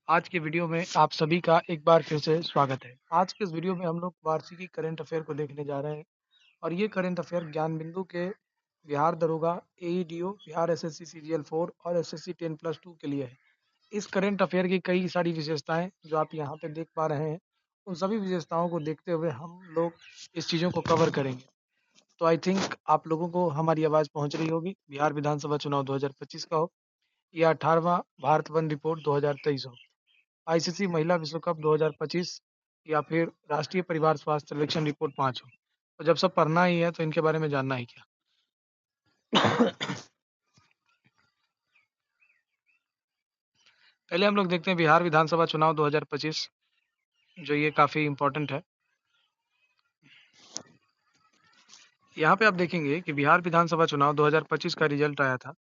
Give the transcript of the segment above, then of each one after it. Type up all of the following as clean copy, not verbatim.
आज के वीडियो में आप सभी का एक बार फिर से स्वागत है। आज के इस वीडियो में हम लोग वार्षिकी करंट अफेयर को देखने जा रहे हैं और ये करंट अफेयर ज्ञान बिंदु के बिहार दरोगा, एईडीओ, बिहार एसएससी सीजीएल 4 और एसएससी 10+2 के लिए है। इस करंट अफेयर की कई सारी विशेषताएं जो आप यहाँ पे देख पा रहे हैं, उन सभी विशेषताओं को देखते हुए हम लोग इस चीज़ों को कवर करेंगे। तो आई थिंक आप लोगों को हमारी आवाज़ पहुँच रही होगी। बिहार विधानसभा चुनाव 2025 का हो या 18वां भारत वन रिपोर्ट 2023 हो, आईसीसी महिला विश्व कप 2025 या फिर राष्ट्रीय परिवार स्वास्थ्य सर्वेक्षण रिपोर्ट 5 हो। तो जब सब पढ़ना ही है तो इनके बारे में जानना ही क्या। पहले हम लोग देखते हैं बिहार विधानसभा चुनाव 2025, जो ये काफ़ी इम्पोर्टेंट है। यहाँ पे आप देखेंगे कि बिहार विधानसभा चुनाव 2025 का रिजल्ट आया था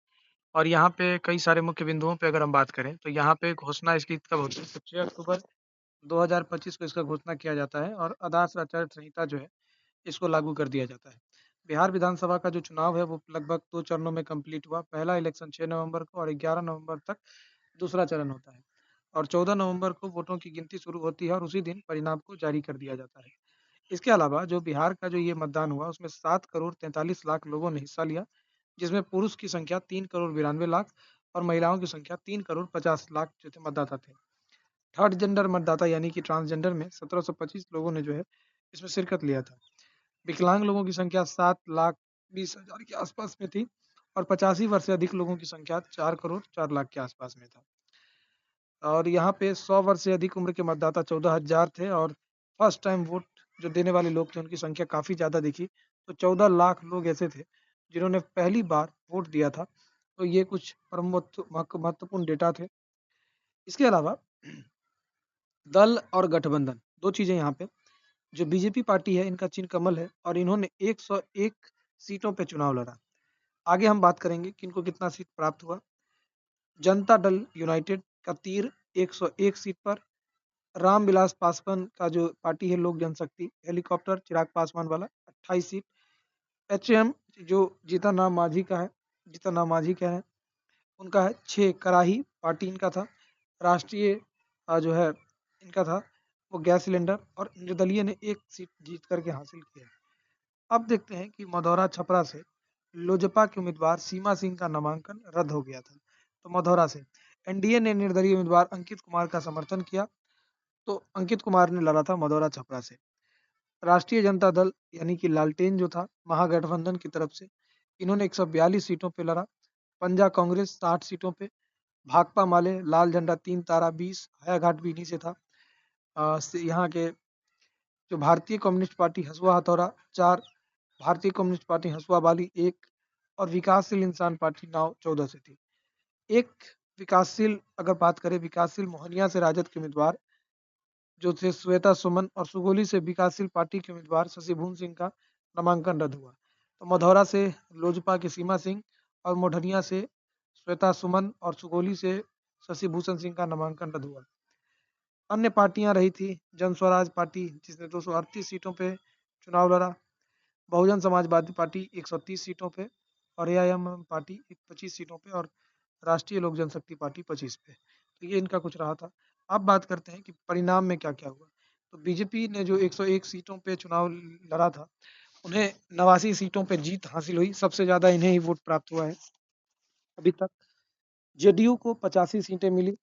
और यहाँ पे कई सारे मुख्य बिंदुओं पे अगर हम बात करें तो यहाँ पे घोषणा इसकी कब होती है, तो 6 अक्टूबर 2025 को इसका घोषणा किया जाता है और आदर्श आचार संहिता जो है इसको लागू कर दिया जाता है। बिहार विधानसभा का जो चुनाव है वो लगभग 2 चरणों में कंप्लीट हुआ। पहला इलेक्शन 6 नवंबर को और 11 नवंबर तक दूसरा चरण होता है और 14 नवंबर को वोटों की गिनती शुरू होती है और उसी दिन परिणाम को जारी कर दिया जाता है। इसके अलावा जो बिहार का जो ये मतदान हुआ उसमें 7 करोड़ 43 लाख लोगों ने हिस्सा लिया, जिसमें पुरुष की संख्या 3 करोड़ 92 लाख और महिलाओं की संख्या 3 करोड़ 50 लाख जो थे मतदाता थे। थर्ड जेंडर मतदाता यानी कि ट्रांसजेंडर में 1725 लोगों ने जो है इसमें शिरकत लिया था। विकलांग लोगों की संख्या 7,20,000 के आसपास में थी और 85 वर्ष से अधिक लोगों की संख्या 4 करोड़ 4 लाख के आसपास में था। और यहाँ पे 100 वर्ष से अधिक उम्र के मतदाता 14,000 थे और फर्स्ट टाइम वोट जो देने वाले लोग थे उनकी संख्या काफ़ी ज़्यादा दिखी। तो 14 लाख लोग ऐसे थे जिन्होंने पहली बार वोट दिया था। तो ये कुछ महत्वपूर्ण डेटा थे। इसके अलावा दल और गठबंधन 2 चीज़ें यहाँ पे। जो बीजेपी पार्टी है इनका चिन्ह कमल है और इन्होंने 101 सीटों पे चुनाव लड़ा। आगे हम बात करेंगे कि इनको कितना सीट प्राप्त हुआ। जनता दल यूनाइटेड का तीर 101 सीट पर, रामविलास पासवान का जो पार्टी है लोक जनशक्ति हेलीकॉप्टर चिराग पासवान वाला 28 सीट, एचएम जो जीतन राम मांझी का है उनका है 6, कराही पार्टी इनका था, राष्ट्रीय जो है इनका था वो गैस सिलेंडर और निर्दलीय ने 1 सीट जीत करके हासिल किया। अब देखते हैं कि मधौरा छपरा से लोजपा के उम्मीदवार सीमा सिंह का नामांकन रद्द हो गया था। तो मधौरा से एनडीए ने निर्दलीय उम्मीदवार अंकित कुमार का समर्थन किया। तो अंकित कुमार ने लड़ा था मधौरा छपरा से। राष्ट्रीय जनता दल यानी कि लालटेन जो था महागठबंधन की तरफ से, इन्होंने 142 सीटों पे लड़ा। पंजा कांग्रेस 60 सीटों पे, भाकपा माले लाल झंडा 3 तारा 20, हायाघाट भी इन्हीं से था। यहाँ के जो भारतीय कम्युनिस्ट पार्टी हसुआ हथौड़ा 4, भारतीय कम्युनिस्ट पार्टी हसुआ बाली 1 और विकासशील इंसान पार्टी नाव 14 से थी। एक विकासशील अगर बात करें, विकासशील मोहनिया से राजद के उम्मीदवार जो थे श्वेता सुमन और सुगोली से विकासशील पार्टी के उम्मीदवार शशिभूषण सिंह का नामांकन रद्द हुआ। तो मधौरा से लोजपा के सीमा सिंह और मोढनिया से श्वेता सुमन और सुगोली से शशिभूषण सिंह का नामांकन रद्द हुआ। अन्य पार्टियां रही थी जन स्वराज पार्टी जिसने 238 सीटों पे चुनाव लड़ा, बहुजन समाजवादी पार्टी 130 सीटों पे और एआईएम पार्टी 25 सीटों पे और राष्ट्रीय लोक जनशक्ति पार्टी 25 पे। तो ये इनका कुछ रहा था। अब बात करते हैं कि परिणाम में क्या-क्या हुआ। तो बीजेपी ने जो 101 सीटों पे चुनाव लड़ा था, उन्हें 89 सीटों पे जीत हासिल हुई। सबसे ज़्यादा इन्हें ही वोट प्राप्त हुआ है अभी तक। जेडीयू को 85 सीटें मिली,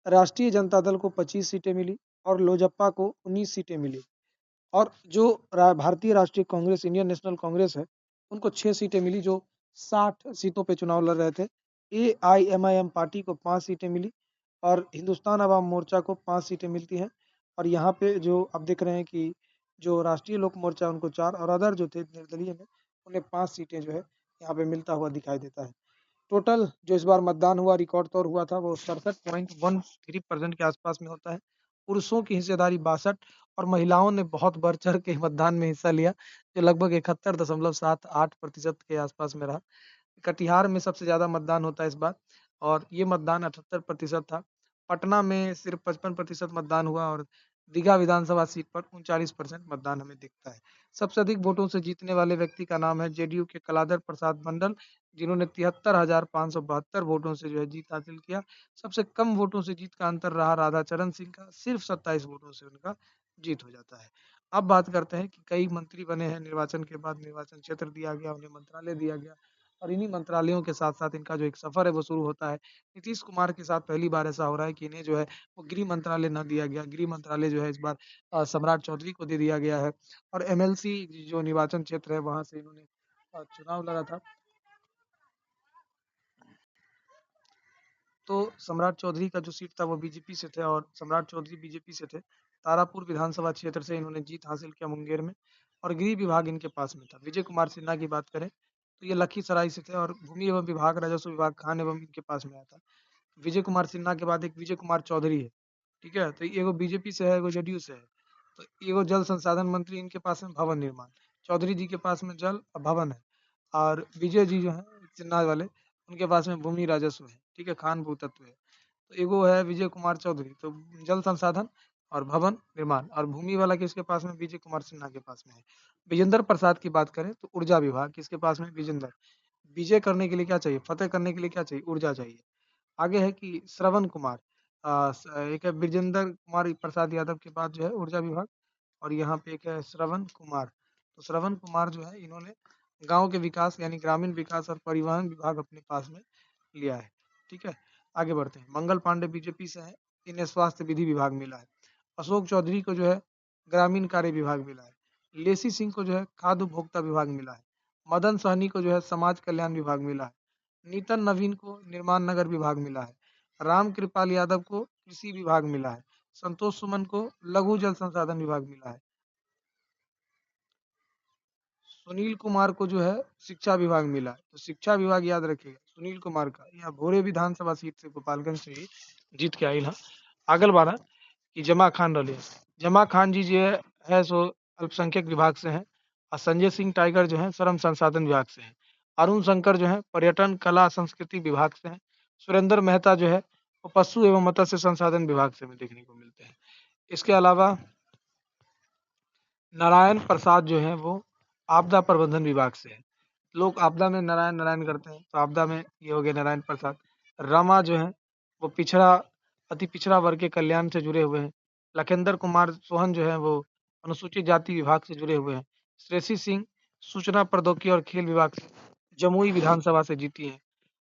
राष्ट्रीय जनता दल को 25 सीटें मिली और लोजपा को 19 सीटें मिली। और जो भारतीय राष्ट्रीय कांग्रेस इंडियन नेशनल कांग्रेस है उनको 6 सीटें मिली जो 60 सीटों पे चुनाव लड़ रहे थे। एआईएमआईएम पार्टी को 5 सीटें मिली और हिंदुस्तान अवाम मोर्चा को 5 सीटें मिलती हैं। और यहाँ पे जो आप देख रहे हैं कि जो राष्ट्रीय लोक मोर्चा उनको 4 और अदर जो थे निर्दलीय में उन्हें 5 सीटें जो है यहाँ पे मिलता हुआ दिखाई देता है। टोटल जो इस बार मतदान हुआ रिकॉर्ड तौर हुआ था वो 67.13% के आसपास में होता है। पुरुषों की हिस्सेदारी 62 और महिलाओं ने बहुत बढ़ चढ़ के मतदान में हिस्सा लिया जो लगभग 71.78% के आसपास में रहा। कटिहार में सबसे ज़्यादा मतदान होता है इस बार और ये मतदान 78% था। पटना में सिर्फ 55% मतदान हुआ और दीघा विधानसभा सीट पर 39% मतदान हमें दिखता है। सबसे अधिक वोटों से जीतने वाले व्यक्ति का नाम है जेडीयू के कलाधर प्रसाद मंडल, जिन्होंने 73,572 वोटों से जो है जीत हासिल किया। सबसे कम वोटों से जीत का अंतर रहा राधाचरण सिंह का, सिर्फ 27 वोटों से उनका जीत हो जाता है। अब बात करते हैं कि कई मंत्री बने हैं निर्वाचन के बाद, निर्वाचन क्षेत्र दिया गया, उन्हें मंत्रालय दिया गया और इन्हीं मंत्रालयों के साथ-साथ इनका जो एक सफर है वो शुरू होता है। नीतीश कुमार के साथ पहली बार ऐसा हो रहा है कि इन्हें जो है वो गृह मंत्रालय ना दिया गया। गृह मंत्रालय जो है इस बार सम्राट चौधरी को दे दिया गया है और एमएलसी जो निर्वाचन क्षेत्र है वहाँ से इन्होंने चुनाव लड़ा था। तो सम्राट चौधरी का जो सीट था वो बीजेपी से थे और सम्राट चौधरी बीजेपी से थे। तारापुर विधानसभा क्षेत्र से इन्होंने जीत हासिल किया मुंगेर में और गृह विभाग इनके पास में था। विजय कुमार सिन्हा की बात करें तो ये लखीसराय से थे और भूमि एवं विभाग, राजस्व विभाग, खान एवं इनके पास में आया था। विजय कुमार सिन्हा के बाद एक विजय कुमार चौधरी है, ठीक है? तो एगो बीजेपी से है, एगो जेडीयू से है। तो एगो जल संसाधन मंत्री इनके पास में भवन निर्माण, चौधरी जी के पास में जल भवन है और विजय जी जो हैं सिन्हा वाले, उनके पास में भूमि राजस्व है, ठीक है? खान भूतत्व है। तो एगो है विजय कुमार चौधरी, तो जल संसाधन और भवन निर्माण, और भूमि वाला किसके पास में? विजय कुमार सिन्हा के पास में है। विजेंद्र प्रसाद की बात करें तो ऊर्जा विभाग किसके पास में? विजेंद्र। विजय करने के लिए क्या चाहिए? फतेह करने के लिए क्या चाहिए? ऊर्जा चाहिए। आगे है कि श्रवण कुमार, एक है बिजेंद्र कुमार प्रसाद यादव के बाद जो है ऊर्जा विभाग और यहाँ पे एक है श्रवण कुमार। तो श्रवण कुमार जो है इन्होंने गांव के विकास यानी ग्रामीण विकास और परिवहन विभाग अपने पास में लिया है, ठीक है? आगे बढ़ते हैं। मंगल पांडे बीजेपी से है, इन्हें स्वास्थ्य विधि विभाग मिला है। अशोक चौधरी को जो है ग्रामीण कार्य विभाग मिला है। लेसी सिंह को जो है खाद्य उपभोक्ता विभाग मिला है। मदन सहनी को जो है समाज कल्याण विभाग मिला है। नीतन नवीन को निर्माण नगर विभाग मिला है। राम कृपाल यादव को कृषि विभाग मिला है। संतोष सुमन को लघु जल संसाधन विभाग मिला है। सुनील कुमार को जो है शिक्षा विभाग मिला है। तो शिक्षा विभाग याद रखिएगा सुनील कुमार का, यहाँ भोरे विधानसभा सीट से गोपालगंज से ही जीत के आयल है। आगल बारा कि जमा खान रहे, जमा खान जी जो है सो अल्पसंख्यक विभाग से हैं और संजय सिंह टाइगर जो है श्रम संसाधन विभाग से हैं। अरुण शंकर जो है पर्यटन कला संस्कृति विभाग से हैं। सुरेंद्र मेहता जो है वो पशु एवं मत्स्य संसाधन विभाग से हमें देखने को मिलते हैं। इसके अलावा नारायण प्रसाद जो है वो आपदा प्रबंधन विभाग से है। लोग आपदा में नारायण नारायण करते हैं तो आपदा में ये हो गए नारायण प्रसाद। रमा जो है वो अति पिछड़ा वर्ग के कल्याण से जुड़े हुए हैं। लखेंद्र कुमार सोहन जो है वो अनुसूचित जाति विभाग से जुड़े हुए हैं। श्रेयसी सिंह सूचना प्रौद्योगिकी और खेल विभाग से जमुई विधानसभा से जीती हैं।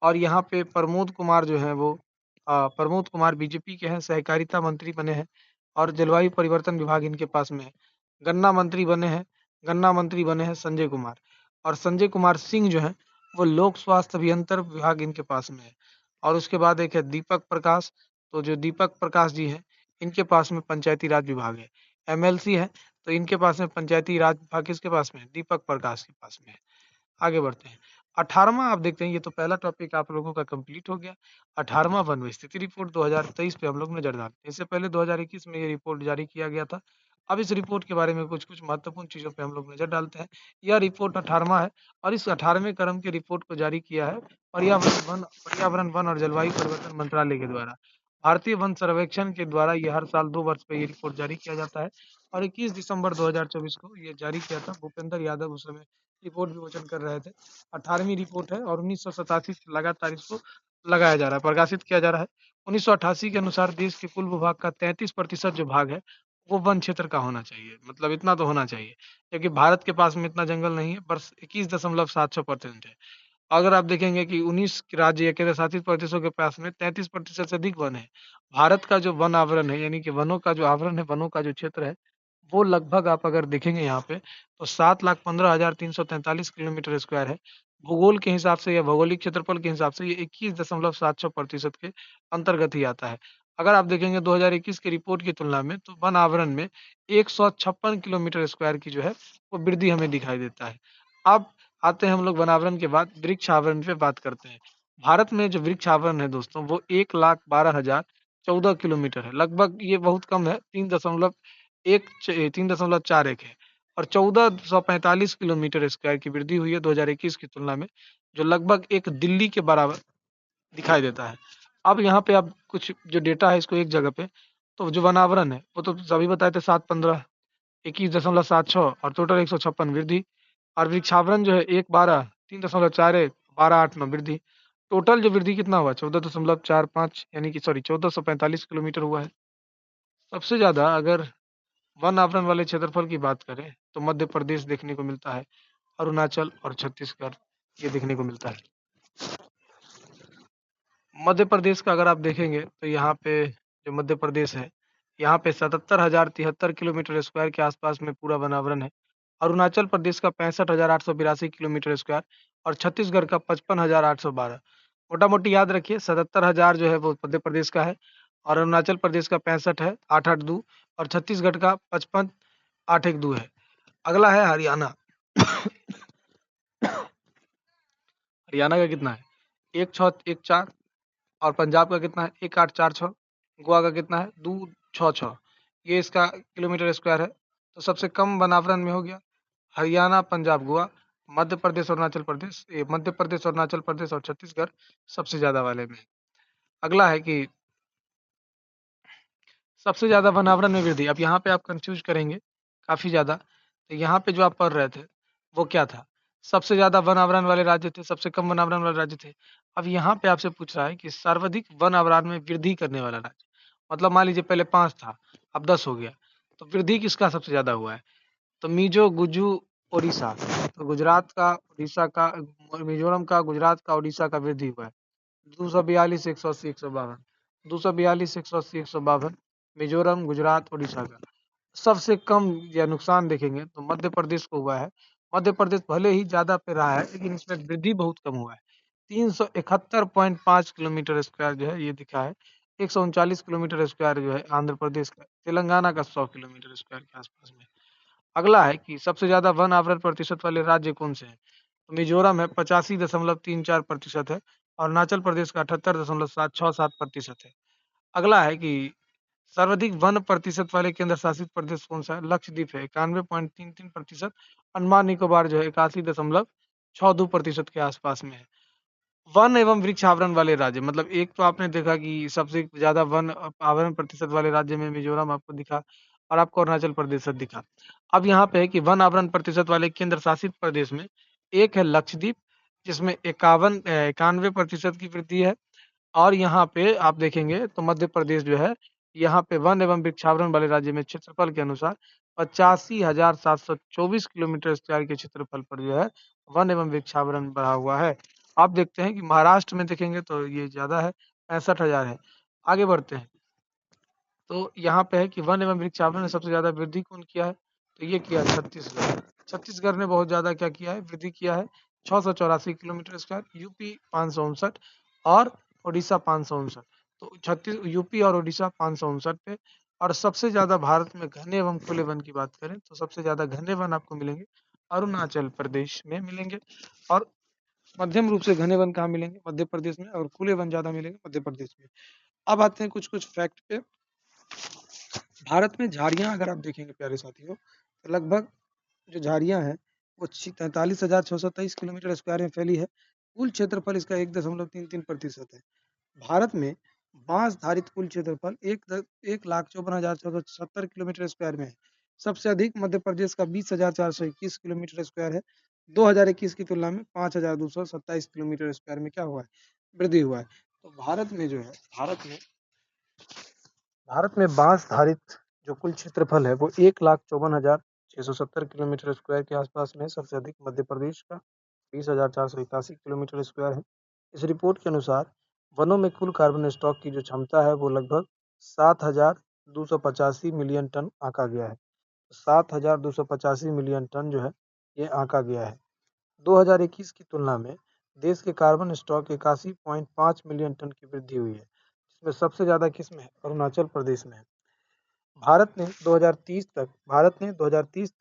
और यहाँ पे प्रमोद कुमार जो है वो प्रमोद कुमार बीजेपी के हैं, सहकारिता मंत्री बने हैं और जलवायु परिवर्तन विभाग इनके पास में है। गन्ना मंत्री बने हैं, गन्ना मंत्री बने हैं संजय कुमार और संजय कुमार सिंह जो है वो लोक स्वास्थ्य अभियंत्रण विभाग इनके पास में है। और उसके बाद एक है दीपक प्रकाश, तो जो दीपक प्रकाश जी हैं इनके पास में पंचायती राज विभाग है। एमएलसी है तो इनके पास में पंचायती राज विभाग किसके पास में है? दीपक प्रकाश के पास में है। आगे बढ़ते हैं। 18वां आप देखते हैं, ये तो पहला टॉपिक आप लोगों का कंप्लीट हो गया। 18वां वन स्थिति रिपोर्ट 2023 पे हम लोग नजर डालते हैं। इससे पहले 2021 में ये रिपोर्ट जारी किया गया था। अब इस रिपोर्ट के बारे में कुछ-कुछ महत्वपूर्ण चीज़ों पे हम लोग नजर डालते हैं। यह रिपोर्ट 18वां है और इस 18वें क्रम की रिपोर्ट को जारी किया है पर्यावरण, वन और जलवायु परिवर्तन मंत्रालय के द्वारा। भारतीय वन सर्वेक्षण के द्वारा ये हर साल 2 वर्ष पे ये रिपोर्ट जारी किया जाता है और 21 दिसंबर 2024 को ये जारी किया था। भूपेंद्र यादव उस समय रिपोर्ट विमोचन कर रहे थे। 18वीं रिपोर्ट है और 1987 से लगातार इसको लगाया जा रहा है, प्रकाशित किया जा रहा है। 1988 के अनुसार देश के कुल भूभाग का 33% जो भाग है, वो वन क्षेत्र का होना चाहिए। मतलब इतना तो होना चाहिए, क्योंकि भारत के पास में इतना जंगल नहीं है, बस 21.76% है। अगर आप देखेंगे कि 19 राज्य या केंद्र शासित प्रदेशों के पास में 33% से अधिक वन है। भारत का जो वन आवरण है, यानी कि वनों का जो आवरण है, वनों का जो क्षेत्र है, वो लगभग आप अगर देखेंगे यहाँ पे तो 7,15,343 किलोमीटर स्क्वायर है। भूगोल के हिसाब से या भौगोलिक क्षेत्रफल के हिसाब से ये 21.76% के अंतर्गत ही आता है। अगर आप देखेंगे 2021 की रिपोर्ट की तुलना में तो वन आवरण में 156 किलोमीटर स्क्वायर की जो है वो वृद्धि हमें दिखाई देता है। अब आते हैं हम लोग वन आवरण के बाद वृक्ष आवरण पे बात करते हैं। भारत में जो वृक्ष आवरण है दोस्तों वो 1,12,014 किलोमीटर है। लगभग ये बहुत कम है, 3.41 है और 1445 किलोमीटर स्क्वायर की वृद्धि हुई है 2021 की तुलना में, जो लगभग एक दिल्ली के बराबर दिखाई देता है। अब यहाँ पे आप कुछ जो डेटा है इसको एक जगह पे तो जो वनावरण है वो तो सभी बताए थे 715, 21.76 और टोटल 156 वृद्धि। और वृक्षावरण जो है 112, 3.41, 12.89 वृद्धि। टोटल जो वृद्धि कितना हुआ 14.45, यानी कि सॉरी 1445 किलोमीटर हुआ है। सबसे ज्यादा अगर वन आवरण वाले क्षेत्रफल की बात करें तो मध्य प्रदेश देखने को मिलता है, अरुणाचल और छत्तीसगढ़ ये देखने को मिलता है। मध्य प्रदेश का अगर आप देखेंगे तो यहाँ पे जो मध्य प्रदेश है, यहाँ पे 77,073 किलोमीटर स्क्वायर के आसपास में पूरा वनावरण है। अरुणाचल प्रदेश का 65,882 किलोमीटर स्क्वायर और छत्तीसगढ़ का 55,812। मोटा मोटी याद रखिए 77,000 जो है वो मध्य प्रदेश का है, और अरुणाचल प्रदेश का 65 है 882, और छत्तीसगढ़ का 55 812 है। अगला है हरियाणा। हरियाणा का कितना है 1614, और पंजाब का कितना है 1846, गोवा का कितना है 266। ये इसका किलोमीटर स्क्वायर है। तो सबसे कम वनावरण में हो गया हरियाणा, पंजाब, गोवा। मध्य प्रदेश, अरुणाचल प्रदेश, ये मध्य प्रदेश, अरुणाचल प्रदेश और छत्तीसगढ़ सबसे ज्यादा वाले में है। अगला है कि सबसे ज्यादा वनावरण में वृद्धि। अब यहाँ पे आप कंफ्यूज करेंगे काफी ज्यादा। तो यहाँ पे जो आप पढ़ रहे थे वो क्या था, सबसे ज्यादा वन आवरण वाले राज्य थे, सबसे कम वन आवरण वाले राज्य थे। अब यहाँ पे आपसे पूछ रहा है कि सर्वाधिक वन आवरण में वृद्धि करने वाला राज्य। मतलब मान लीजिए पहले 5 था, अब 10 हो गया, तो वृद्धि किसका सबसे ज्यादा हुआ है। तो मिजो, गुजू, उड़ीसा। तो गुजरात का, उड़ीसा का, मिजोरम का, गुजरात का, उड़ीसा का वृद्धि हुआ है। 242, 180, 152, 242, 180, 152। मिजोरम, गुजरात, उड़ीसा का। सबसे कम या नुकसान देखेंगे तो मध्य प्रदेश को हुआ है। मध्य प्रदेश भले ही ज्यादा पे रहा है, लेकिन इसमें वृद्धि बहुत कम हुआ है। 371.5 किलोमीटर स्क्वायर जो है ये दिखा है। 139 किलोमीटर स्क्वायर जो है आंध्र प्रदेश का। तेलंगाना का 100 किलोमीटर स्क्वायर के आसपास में। अगला है कि सबसे ज्यादा वन आवरण प्रतिशत वाले राज्य कौन से हैं। तो मिजोरम है 85.34% है, और अरुणाचल प्रदेश का 78.767% है। अगला है कि सर्वाधिक वन प्रतिशत वाले केंद्र शासित प्रदेश कौन सा है। लक्षद्वीप है 91.33%। अंडमान निकोबार जो है 81.62% के आसपास में है। वन एवं वृक्ष आवरण वाले राज्य, मतलब एक तो आपने देखा कि सबसे ज्यादा वन आवरण प्रतिशत वाले राज्य में मिजोरम आपको दिखा, और आपको अरुणाचल प्रदेश दिखा। अब यहाँ पे है कि वन आवरण प्रतिशत वाले केंद्र शासित प्रदेश में एक है लक्षद्वीप, जिसमें 91% की वृद्धि है। और यहाँ पे आप देखेंगे तो मध्य प्रदेश जो है, यहाँ पे वन एवं वृक्षावरण वाले राज्य में क्षेत्रफल के अनुसार 85,724 किलोमीटर स्क्वायर के क्षेत्रफल पर जो है वन एवं वृक्षावरण बढ़ा हुआ है। आप देखते हैं कि महाराष्ट्र में देखेंगे तो ये ज्यादा है, 65,000 है। आगे बढ़ते हैं तो यहाँ पे है कि वन एवं वृक्षावरण ने सबसे ज्यादा वृद्धि कौन किया है। तो ये किया छत्तीसगढ़। छत्तीसगढ़ ने बहुत ज्यादा क्या किया है, वृद्धि किया है। 684 किलोमीटर स्क्वायर, यूपी 559, और उड़ीसा 559। तो छत्तीस, यूपी और उड़ीसा 559 पे। और सबसे ज्यादा भारत में घने एवं खुले वन की बात करें तो सबसे ज्यादा घने वन आपको मिलेंगे अरुणाचल प्रदेश में मिलेंगे। और मध्यम रूप से घने वन कहाँ मिलेंगे, मध्य प्रदेश में, और खुले वन ज्यादा मिलेंगे मध्य प्रदेश में। अब आते हैं कुछ कुछ फैक्ट पे। भारत में झाड़ियां अगर आप देखेंगे प्यारे साथियों, तो लगभग जो झाड़ियां हैं वो 43,623 किलोमीटर स्क्वायर में फैली है। कुल क्षेत्रफल इसका 1.33% है। भारत में बांस धारित कुल क्षेत्रफल 1,54,470 किलोमीटर स्क्वायर में है। सबसे अधिक मध्य प्रदेश का 20,421 किलोमीटर स्क्वायर है। 2021 की तुलना में 5,227 किलोमीटर स्क्वायर में क्या हुआ है, वृद्धि हुआ है। तो भारत में जो है, भारत में बांस धारित जो कुल क्षेत्रफल है वो 1,54,670 किलोमीटर स्क्वायर के आसपास में है। सबसे अधिक मध्य प्रदेश का 20,481 किलोमीटर स्क्वायर है। इस रिपोर्ट के अनुसार वनों में कुल कार्बन स्टॉक की जो क्षमता है वो लगभग 7,285 मिलियन टन आंका गया है। 7,285 मिलियन टन जो है ये आंका गया है। 2021 की तुलना में देश के कार्बन स्टॉक 81.5 मिलियन टन की वृद्धि हुई है, जिसमें सबसे ज्यादा किस में है, अरुणाचल प्रदेश में है। भारत ने 2030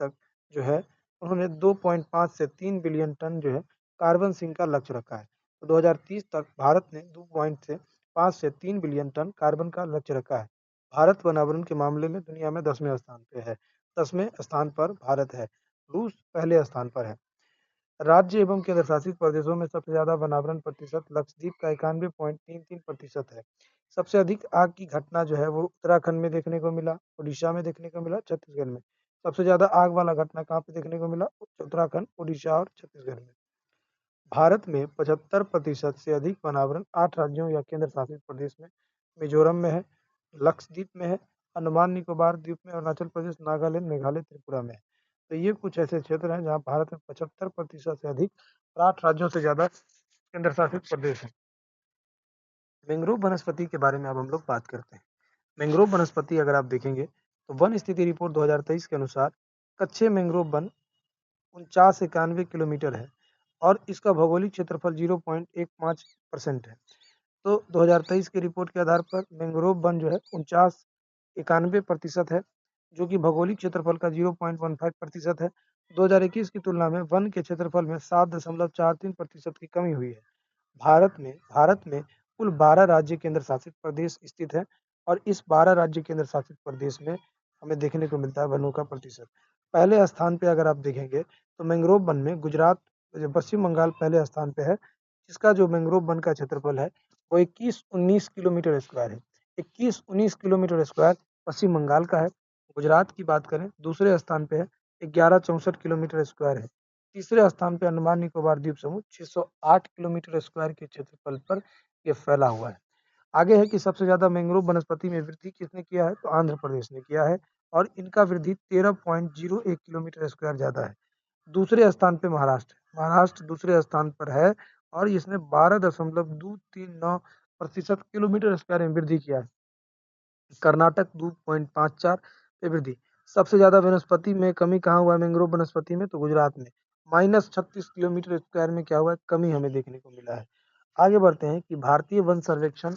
तक जो है उन्होंने 2.5 से 3 बिलियन टन जो है कार्बन सिंक का लक्ष्य रखा है। तो 2030 तक भारत ने 2.5 से 3 बिलियन टन कार्बन का लक्ष्य रखा है। भारत वनावरण के मामले में दुनिया में 10वें स्थान पे है। 10वें स्थान पर भारत है, रूस पहले स्थान पर है। राज्य एवं केंद्र शासित प्रदेशों में सबसे ज्यादा वनावरण प्रतिशत लक्षद्वीप का 91.33% है। सबसे अधिक आग की घटना जो है वो उत्तराखंड में देखने को मिला, उड़ीसा में देखने को मिला, छत्तीसगढ़ में। सबसे ज्यादा आग वाला घटना कहाँ पे देखने को मिला? उत्तराखंड, उड़ीसा और छत्तीसगढ़ में। भारत में 75% से अधिक वनावरण 8 राज्यों या केंद्र शासित प्रदेश में मिजोरम में है, लक्षद्वीप में है, अंडमान निकोबार द्वीप में, अरुणाचल प्रदेश, नागालैंड, मेघालय, त्रिपुरा में है। तो ये कुछ ऐसे क्षेत्र हैं जहाँ भारत में 75% से अधिक और 8 राज्यों से ज़्यादा केंद्र शासित प्रदेश हैं। मैंग्रोव वनस्पति के बारे में अब हम लोग बात करते हैं। मैंग्रोव वनस्पति अगर आप देखेंगे तो वन स्थिति रिपोर्ट 2023 के अनुसार कच्चे मैंग्रोव वन 49-91 किलोमीटर है और इसका भौगोलिक क्षेत्रफल 0.15% है। तो 2023 की रिपोर्ट के आधार पर मैंग्रोव वन जो है 49-91% है, जो कि भौगोलिक क्षेत्रफल का 0.15% है। 2021 की तुलना में वन के क्षेत्रफल में 7.43% की कमी हुई है। भारत में कुल 12 राज्य केंद्र शासित प्रदेश स्थित है और इस 12 राज्य केंद्र शासित प्रदेश में हमें देखने को मिलता है वनों का प्रतिशत। पहले स्थान पे अगर आप देखेंगे तो मैंग्रोव वन में गुजरात, पश्चिम बंगाल पहले स्थान पे है, जिसका जो मैंग्रोव वन का क्षेत्रफल है वो 21-19 किलोमीटर स्क्वायर है। 21-19 किलोमीटर स्क्वायर पश्चिम बंगाल का है। गुजरात की बात करें दूसरे स्थान पे है, 1164 किलोमीटर स्क्वायर है। तीसरे स्थान पे अंडमान निकोबार द्वीप समूह 608 किलोमीटर स्क्वायर के क्षेत्रफल पर यह फैला हुआ है। आगे है कि सबसे ज्यादा मैंग्रोव वनस्पति में वृद्धि किसने किया है? तो आंध्र प्रदेश ने किया है और इनका वृद्धि 13.01 किलोमीटर स्क्वायर ज्यादा है। दूसरे स्थान पे महाराष्ट्र दूसरे स्थान पर है और इसने 12.239% किलोमीटर स्क्वायर में वृद्धि किया है। कर्नाटक 2.54 पे वृद्धि। सबसे ज्यादा वनस्पति में कमी कहाँ हुआ है मैंग्रोव वनस्पति में? तो गुजरात में -36 किलोमीटर स्क्वायर में क्या हुआ है? कमी हमें देखने को मिला है। आगे बढ़ते हैं कि भारतीय वन सर्वेक्षण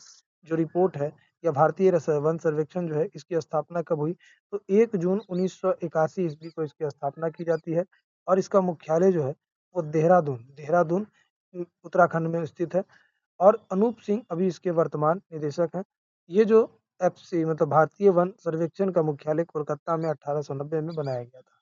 जो रिपोर्ट है या भारतीय वन सर्वेक्षण जो है इसकी स्थापना कब हुई? तो 1 जून 1981 ईस्वी को इसकी स्थापना की जाती है और इसका मुख्यालय जो है वो देहरादून उत्तराखंड में स्थित है और अनूप सिंह अभी इसके वर्तमान निदेशक हैं। ये जो एफसी मतलब भारतीय वन सर्वेक्षण का मुख्यालय कोलकाता में 1890 में बनाया गया था।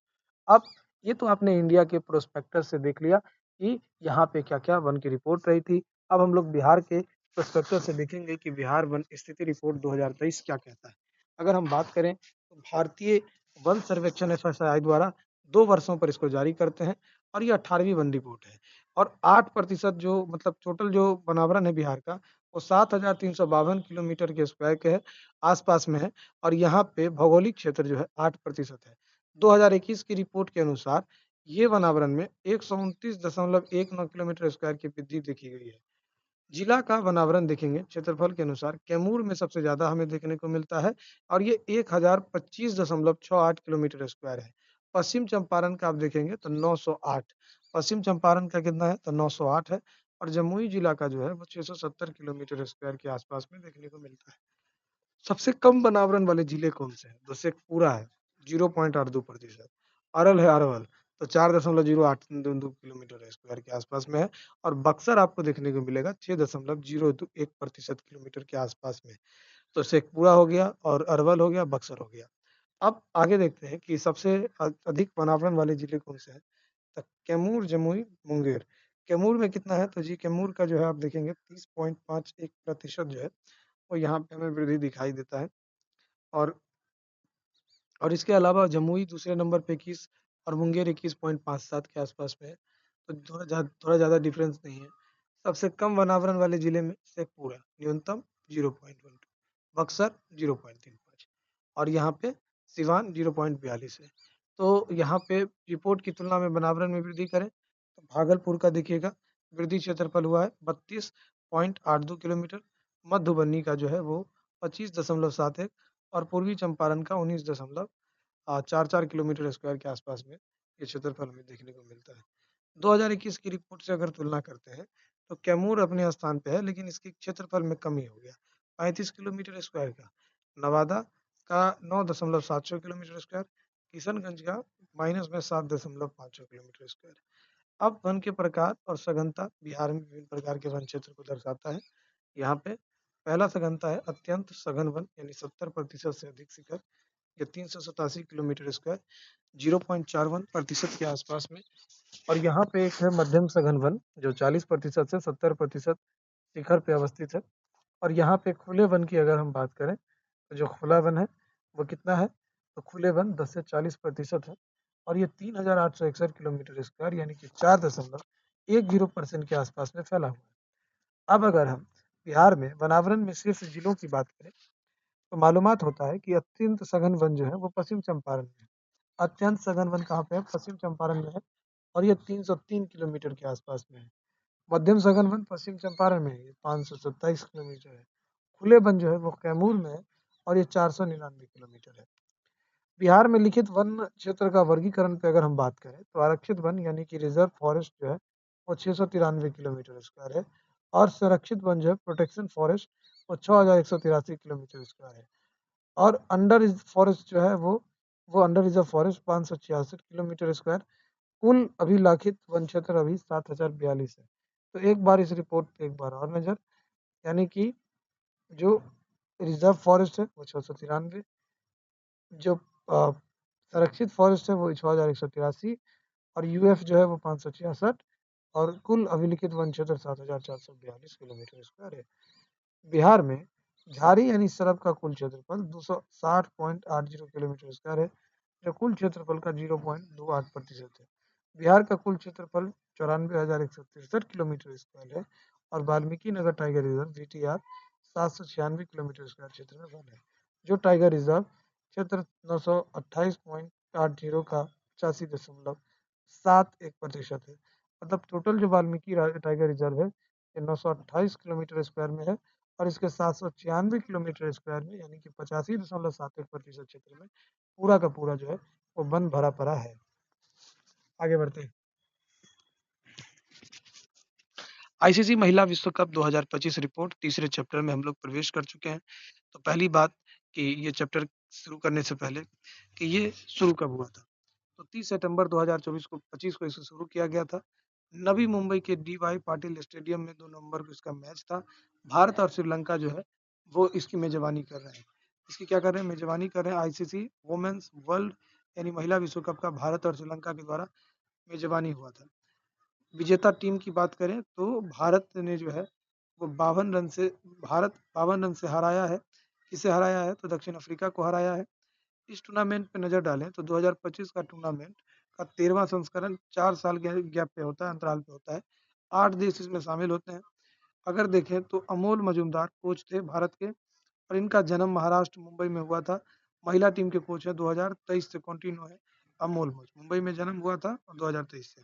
अब ये तो आपने इंडिया के प्रोस्पेक्टस से देख लिया कि यहाँ पे क्या-क्या वन की रिपोर्ट रही थी। अब हम लोग बिहार के प्रोस्पेक्टस से देखेंगे कि बिहार वन स्थिति रिपोर्ट 2023 क्या कहता है। अगर हम बात करें तो भारतीय वन सर्वेक्षण एफएसआई द्वारा 2 वर्षों पर इसको जारी करते हैं और ये 18वीं वन रिपोर्ट है और 8% जो मतलब टोटल जो वनावरण है बिहार का वो 7,352 किलोमीटर के स्क्वायर के है, आसपास में है और यहाँ पे भौगोलिक क्षेत्र जो है 8% है। 2021 की रिपोर्ट के अनुसार ये वनावरण में 129.19 किलोमीटर स्क्वायर की वृद्धि देखी गई है। जिला का वनावरण देखेंगे क्षेत्रफल के अनुसार कैमूर में सबसे ज़्यादा हमें देखने को मिलता है और ये 1025.68 किलोमीटर स्क्वायर है। पश्चिम चंपारण का आप देखेंगे तो 908, पश्चिम चंपारण का कितना है? तो 908 है और जमुई जिला का जो है वो 670 किलोमीटर स्क्वायर के आसपास में देखने को मिलता है। सबसे कम बनावरण वाले जिले कौन से हैं? तो शेखपुरा है 0.82%, अरवल तो 4.082 किलोमीटर स्क्वायर के आसपास में है और बक्सर आपको देखने को मिलेगा 6.01% किलोमीटर के आसपास में। तो शेखपुरा हो गया और अरवल हो गया, बक्सर हो गया। अब आगे देखते हैं कि सबसे अधिक वनावरण वाले जिले कौन से हैं? तो कैमूर, जमुई, मुंगेर। कैमूर में कितना है? तो जी कैमूर का जो है आप देखेंगे 30.51% जो है वो यहाँ पे हमें वृद्धि दिखाई देता है और इसके अलावा जमुई दूसरे नंबर पे 21 और मुंगेर 21.57 के आसपास में है। तो थोड़ा ज़्यादा डिफरेंस नहीं है। सबसे कम वनावरण वाले जिले में शेखपुरा न्यूनतम 0.12, बक्सर 0.35 और यहाँ पे सिवान 0.42 है। तो यहाँ पे रिपोर्ट की तुलना में वनावरण में वृद्धि करें तो भागलपुर का देखिएगा वृद्धि क्षेत्रफल हुआ है 32.82 किलोमीटर, मधुबनी का जो है वो 25.71 और पूर्वी चंपारण का 19.44 किलोमीटर स्क्वायर के आसपास में ये क्षेत्रफल हमें देखने को मिलता है। 2021 की रिपोर्ट से अगर तुलना करते हैं तो कैमूर अपने स्थान पे है लेकिन इसके क्षेत्रफल में कमी हो गया 35 किलोमीटर स्क्वायर का, नवादा का 9.76 किलोमीटर स्क्वायर, किशनगंज का माइनस में 7.50 किलोमीटर स्क्वायर। अब वन के प्रकार और सघनता बिहार में विभिन्न प्रकार के वन क्षेत्र को दर्शाता है। यहाँ पे पहला सघनता है अत्यंत सघन वन यानी 70% से अधिक शिखर, ये 387 किलोमीटर स्क्वायर, 0.41% के आसपास में। और यहाँ पे एक है मध्यम सघन वन जो 40% से 70% शिखर पे अवस्थित है। और यहाँ पे खुले वन की अगर हम बात करें तो जो खुला वन है वो कितना है, तो खुले वन 10 से 40% है। और ये 3861 किलोमीटर स्क्वायर यानी कि 4.10% के आसपास में फैला हुआ है। अब अगर हम बिहार में वनावरण में शीर्ष जिलों की बात करें तो मालूमात होता है कि अत्यंत सघन वन जो है वो पश्चिम चंपारण में है। अत्यंत सघन वन कहाँ पे है, पश्चिम चंपारण में है। और ये 303 किलोमीटर के आसपास में है। मध्यम सघन वन पश्चिम चंपारण में है, ये 527 किलोमीटर है। खुले वन जो है वो कैमूर में है और ये 499 किलोमीटर है। बिहार में लिखित वन क्षेत्र का वर्गीकरण पे अगर हम बात करें तो आरक्षित वन यानी कि रिजर्व फॉरेस्ट जो है वो 693 किलोमीटर स्क्वायर है। और संरक्षित वन जो है प्रोटेक्शन फॉरेस्ट वो 6183 किलोमीटर स्क्वायर है। और अंडर फॉरेस्ट जो है वो under reserve forest 566 kilometre square. कुल अभिलाखित वन क्षेत्र अभी 7042 है। तो एक बार इस रिपोर्ट पे एक बार और नजर, यानी कि जो रिजर्व फॉरेस्ट है वो 693, जो संरक्षित फॉरेस्ट है वो 6183, और यूएफ जो है वो 566, और कुल अभिलिखित वन क्षेत्र 7442 किलोमीटर स्क्वायर है। बिहार में झाड़ी यानी सरब का कुल क्षेत्रफल 260.80 किलोमीटर स्क्वायर है, जो कुल क्षेत्रफल का 0.28% है। बिहार का कुल क्षेत्रफल 94,163 किलोमीटर स्क्वायर है। और Valmiki Nagar tiger reserve VTR 796 kilometre square क्षेत्र में वन है, जो टाइगर रिजर्व क्षेत्र 928.80 का 85.71% है। मतलब टोटल जो वाल्मीकि टाइगर रिजर्व है ये 928 किलोमीटर स्क्वायर में है। और इसके 796 किलोमीटर स्क्वायर में यानी कि 85.71% क्षेत्र में पूरा का पूरा जो है वो वन भरा पड़ा है। आगे बढ़ते हैं। आईसीसी महिला विश्व कप 2025 रिपोर्ट तीसरे चैप्टर में हम लोग प्रवेश कर चुके हैं। तो पहली बात कि ये चैप्टर शुरू करने से पहले कि ये शुरू कब हुआ था, तो 30 सितंबर 2024 को 25 को इसे शुरू किया गया था। नवी मुंबई के DY पाटिल स्टेडियम में 2 नवंबर को इसका मैच था। भारत और श्रीलंका जो है वो इसकी मेजबानी कर रहे हैं। इसकी क्या कर रहे हैं, मेजबानी कर रहे हैं। आईसीसी वुमेन्स वर्ल्ड यानी महिला विश्व कप का भारत और श्रीलंका के द्वारा मेजबानी हुआ था। विजेता टीम की बात करें तो भारत ने जो है वो 52 रन से हराया है। किसे हराया है, तो दक्षिण अफ्रीका को हराया है। इस टूर्नामेंट पे नज़र डालें तो 2025 का टूर्नामेंट का 13वां संस्करण 4 साल के गैप पे होता है, अंतराल पे होता है। 8 देश इसमें शामिल होते हैं। अगर देखें तो अमोल मजूमदार कोच थे भारत के, और इनका जन्म महाराष्ट्र मुंबई में हुआ था। महिला टीम के कोच हैं, 2023 से कंटिन्यू है। अमोल मुंबई में जन्म हुआ था और 2023 से।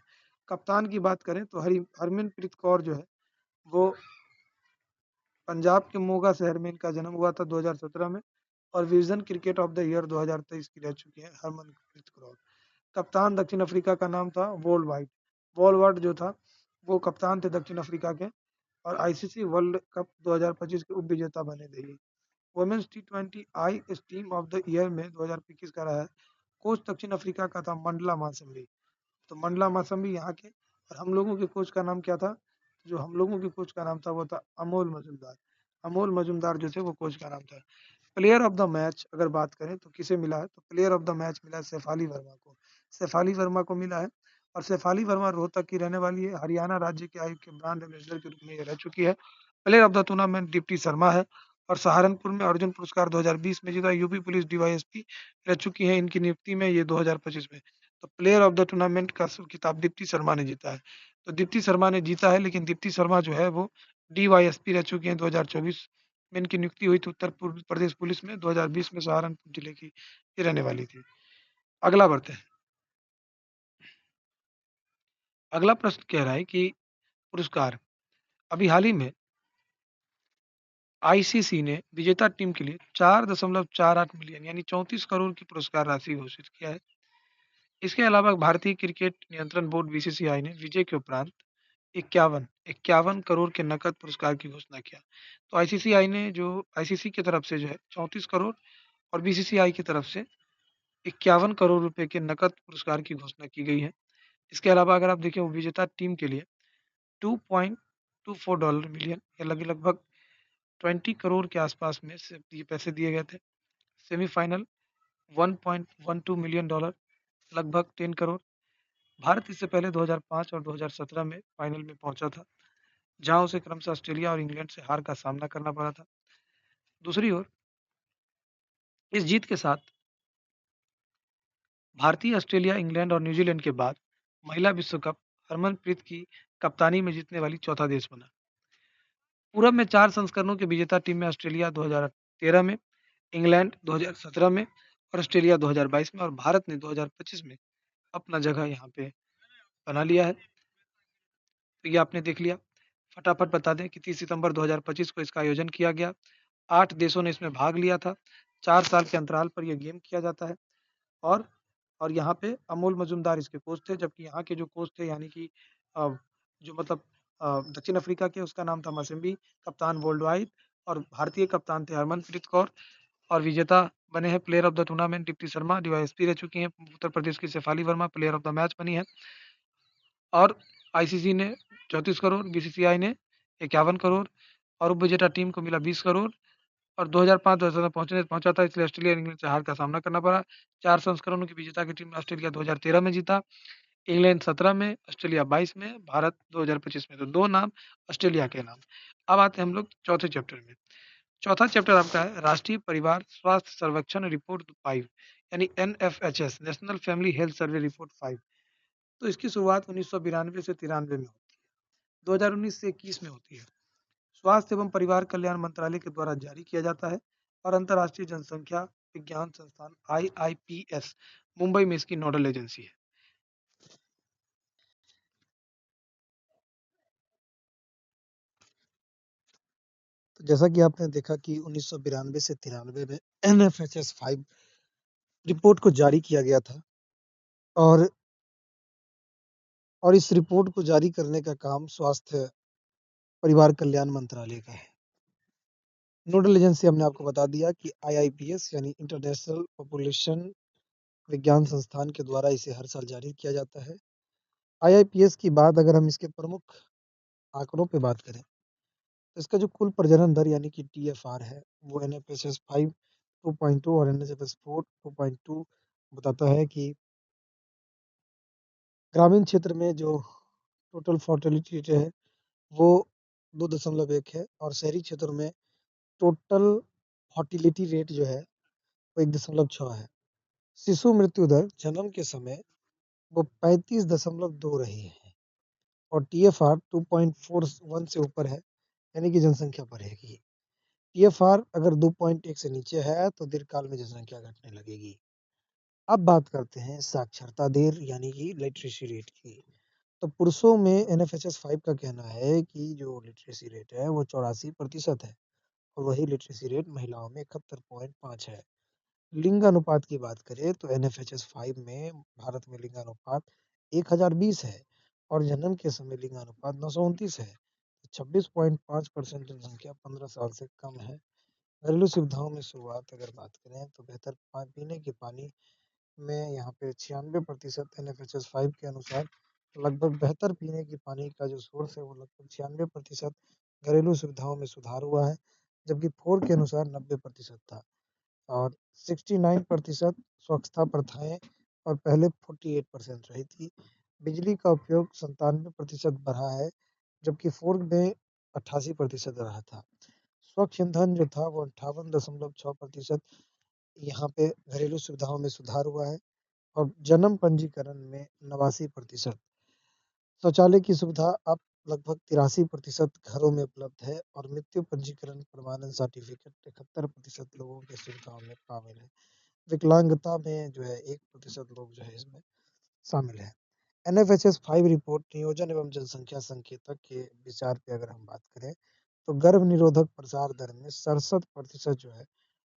कप्तान की बात करें तो हरमनप्रीत कौर जो है वो पंजाब के मोगा शहर में इनका जन्म हुआ था 2017 में। और vision cricket of the year 2023 की रह चुकी है हरमनप्रीत कौर। कप्तान दक्षिण अफ्रीका का नाम था वॉल वाइट। वॉल वाइट जो था वो कप्तान थे दक्षिण अफ्रीका के, और आईसीसी वर्ल्ड कप 2025 के उप विजेता बने थे ये। Women's T20 I team of the year में 2021 का रहा है। कोच दक्षिण अफ्रीका का था मंडला मासम्बी। तो मंडला मासम्बी यहाँ के, और हम लोगों के कोच का नाम क्या था, जो हम लोगों के कोच का नाम था वो था अमोल मजूमदार। अमोल मजूमदार जो थे वो कोच का नाम था। प्लेयर ऑफ द मैच अगर बात करें तो किसे मिला है, तो प्लेयर ऑफ द मैच मिला है शेफाली वर्मा को। शेफाली वर्मा को मिला है। और शेफाली वर्मा रोहतक की रहने वाली है। हरियाणा राज्य के आयु के ब्रांड एम्बेसडर के रूप में ये रह चुकी है। Player of the tournament Deepti Sharma है। और सहारनपुर में अर्जुन पुरस्कार 2020 में जीता। यूपी पुलिस DYSP रह चुकी है इनकी नियुक्ति में ये 2025 में। तो प्लेयर ऑफ द टूर्नामेंट का खिताब दीप्ति शर्मा ने जीता है। तो दीप्ति शर्मा ने जीता है, लेकिन दीप्ति शर्मा जो है वो DYSP रह चुकी हैं 2024 में। इनकी नियुक्ति हुई थी उत्तर पूर्व प्रदेश पुलिस में 2020 में। सहारनपुर जिले की ये रहने वाली थी। अगला बढ़ते हैं। अगला प्रश्न कह रहा है कि पुरस्कार अभी हाल ही में आईसीसी ने विजेता टीम के लिए 4.48 मिलियन यानी 34 करोड़ की पुरस्कार राशि घोषित किया है। इसके अलावा भारतीय क्रिकेट नियंत्रण बोर्ड BCCI ने विजय के उपरांत इक्यावन इक्यावन करोड़ के नकद पुरस्कार की घोषणा किया। तो आईसीसीआई ने जो आईसीसी की तरफ से जो है 34 करोड़ और BCCI की तरफ से 51 करोड़ रुपए के नकद पुरस्कार की घोषणा की गई है। इसके अलावा अगर आप देखें विजेता टीम के लिए $2.24 मिलियन या लगभग 20 करोड़ के आसपास में से ये पैसे दिए गए थे। सेमीफाइनल $1.12 मिलियन लगभग 10 करोड़। भारत इससे पहले 2005 और 2017 में फाइनल में पहुंचा था, जहां उसे क्रमशः ऑस्ट्रेलिया और इंग्लैंड से हार का सामना करना पड़ा था। दूसरी ओर इस जीत के साथ भारतीय ऑस्ट्रेलिया, इंग्लैंड और न्यूजीलैंड के बाद महिला विश्व कप हरमनप्रीत की कप्तानी में जीतने वाली चौथा देश बना। पूर्व में 4 संस्करणों की विजेता टीम में ऑस्ट्रेलिया 2013 में, इंग्लैंड 2017 में और ऑस्ट्रेलिया 2022 में और भारत ने 2025 में अपना जगह यहाँ पे बना लिया है। तो ये आपने देख लिया। फटाफट बता दें कि 30 सितंबर 2025 को इसका आयोजन किया गया। 8 देशों ने इसमें भाग लिया था। 4 साल के अंतराल पर ये गेम किया जाता है और यहाँ पे अमोल मजूमदार इसके कोच थे, जबकि यहाँ के जो कोच थे यानी कि अ, जो मतलब दक्षिण अफ्रीका के उसका नाम था मसेम्बी, कप्तान वर्ल्ड वाइड और भारतीय कप्तान थे हरमनप्रीत कौर और विजेता बने हैं player of the tournament Deepti Sharma, DYSP रह चुकी हैं। उत्तर प्रदेश की Shafali Verma player of the match बनी है और आईसीसी ने 34 करोड़, बीसीसीआई ने 51 करोड़ और उप विजेता टीम को मिला 20 करोड़ और 2005-2007 में पहुंचा था, इसलिए ऑस्ट्रेलिया और इंग्लैंड से हार का सामना करना पड़ा। 4 संस्करणों की विजेता की टीम ने ऑस्ट्रेलिया 2013 में जीता, इंग्लैंड 17 में, ऑस्ट्रेलिया 22 में, भारत 2025 में। तो 2 नाम ऑस्ट्रेलिया के नाम। अब आते हैं हम लोग चौथे चैप्टर में। चौथा चैप्टर आपका है राष्ट्रीय परिवार स्वास्थ्य सर्वेक्षण रिपोर्ट 5 यानी NFHS national family health survey report 5। तो इसकी शुरुआत 1992 से 93 में होती है, 2019 से 21 में होती है। स्वास्थ्य एवं परिवार कल्याण मंत्रालय के द्वारा जारी किया जाता है और अंतर्राष्ट्रीय जनसंख्या विज्ञान संस्थान आईआईपीएस मुंबई में इसकी नोडल एजेंसी है। तो जैसा कि आपने देखा कि 1992 से 93 में एनएफएचएस 5 रिपोर्ट को जारी किया गया था और इस रिपोर्ट को जारी करने का काम स्वास्थ्य परिवार कल्याण मंत्रालय का है। नोडल एजेंसी हमने आपको बता दिया कि आईआईपीएस यानी इंटरनेशनल पॉपुलेशन विज्ञान संस्थान के द्वारा इसे हर साल जारी किया जाता है। आईआईपीएस की बात अगर हम इसके प्रमुख आंकड़ों पे बात करें तो इसका जो कुल प्रजनन दर यानी कि टीएफआर है वो एनएफएचएस 5 2.2 और एनएफएचएस 4 2.2 बताता है कि ग्रामीण क्षेत्र में जो टोटल फर्टिलिटी रेट है वो 2.1 है और शहरी क्षेत्रों में टोटल फर्टिलिटी रेट जो है वो 1.6 है। शिशु मृत्यु दर जन्म के समय वो 35.2 रही है और टीएफआर 2.41 से ऊपर है यानी कि जनसंख्या बढ़ेगी। टीएफआर अगर 2.1 से नीचे है तो दीर्घकाल में जनसंख्या घटने लगेगी। अब बात करते हैं साक्षरता दर यानी कि लिटरेसी रेट की। तो पुरुषों में एनएफएचएस 5 का कहना है कि जो लिटरेसी रेट है वो 84% है और वही लिटरेसी रेट महिलाओं में 71.5 है। लिंग अनुपात की बात करें तो एनएफएचएस 5 में भारत में लिंगानुपात 1020 है और जन्म के समय लिंगानुपात 929 है। 26.5% जनसंख्या 15 साल से कम है। घरेलू सुविधाओं में शुरुआत अगर बात करें तो बेहतर पीने के पानी में यहाँ पे 96% एनएफएचएस 5 के अनुसार लगभग बेहतर पीने के पानी का जो सोर्स है वो लगभग 96% घरेलू सुविधाओं में सुधार हुआ है, जबकि 4 के अनुसार 90% था और 69% स्वच्छता प्रथाएं और पहले 48% रही थी। बिजली का उपयोग 97% बढ़ा है, जबकि 4 में 88% रहा था। स्वच्छ ईंधन जो था वो 58.6% यहाँ पे घरेलू सुविधाओं में सुधार हुआ है और जन्म पंजीकरण में 89%। शौचालय की सुविधा अब लगभग 83% घरों में उपलब्ध है और मृत्यु पंजीकरण प्रमाणन सर्टिफिकेट 71% लोगों की सुविधाओं में शामिल है। विकलांगता में जो है 1% लोग जो है इसमें शामिल है। एनएफएचएस 5 रिपोर्ट नियोजन एवं जनसंख्या संकेतक के विचार पे अगर हम बात करें तो गर्भ निरोधक प्रसार दर में 67% जो है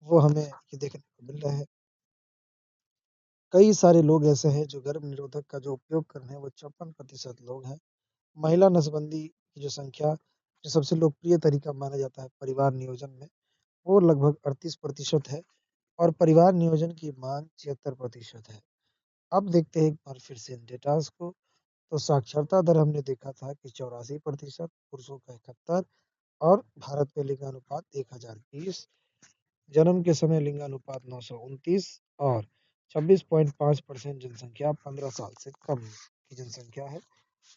वो हमें ये देखने को मिल रहा है। कई सारे लोग ऐसे हैं जो गर्भ निरोधक का जो उपयोग कर रहे हैं वो 54% लोग हैं। महिला नसबंदी की जो संख्या जो सबसे लोकप्रिय तरीका माना जाता है परिवार नियोजन में वो लगभग 38% है और परिवार नियोजन की मांग 76% है। अब देखते हैं एक बार फिर से इन डेटास को। तो साक्षरता दर हमने देखा था कि 84%, पुरुषों का 71 और भारत में लिंगानुपात 1020, जन्म के समय लिंगानुपात 929 और 26.5% जनसंख्या 15 साल से कम। की जनसंख्या है।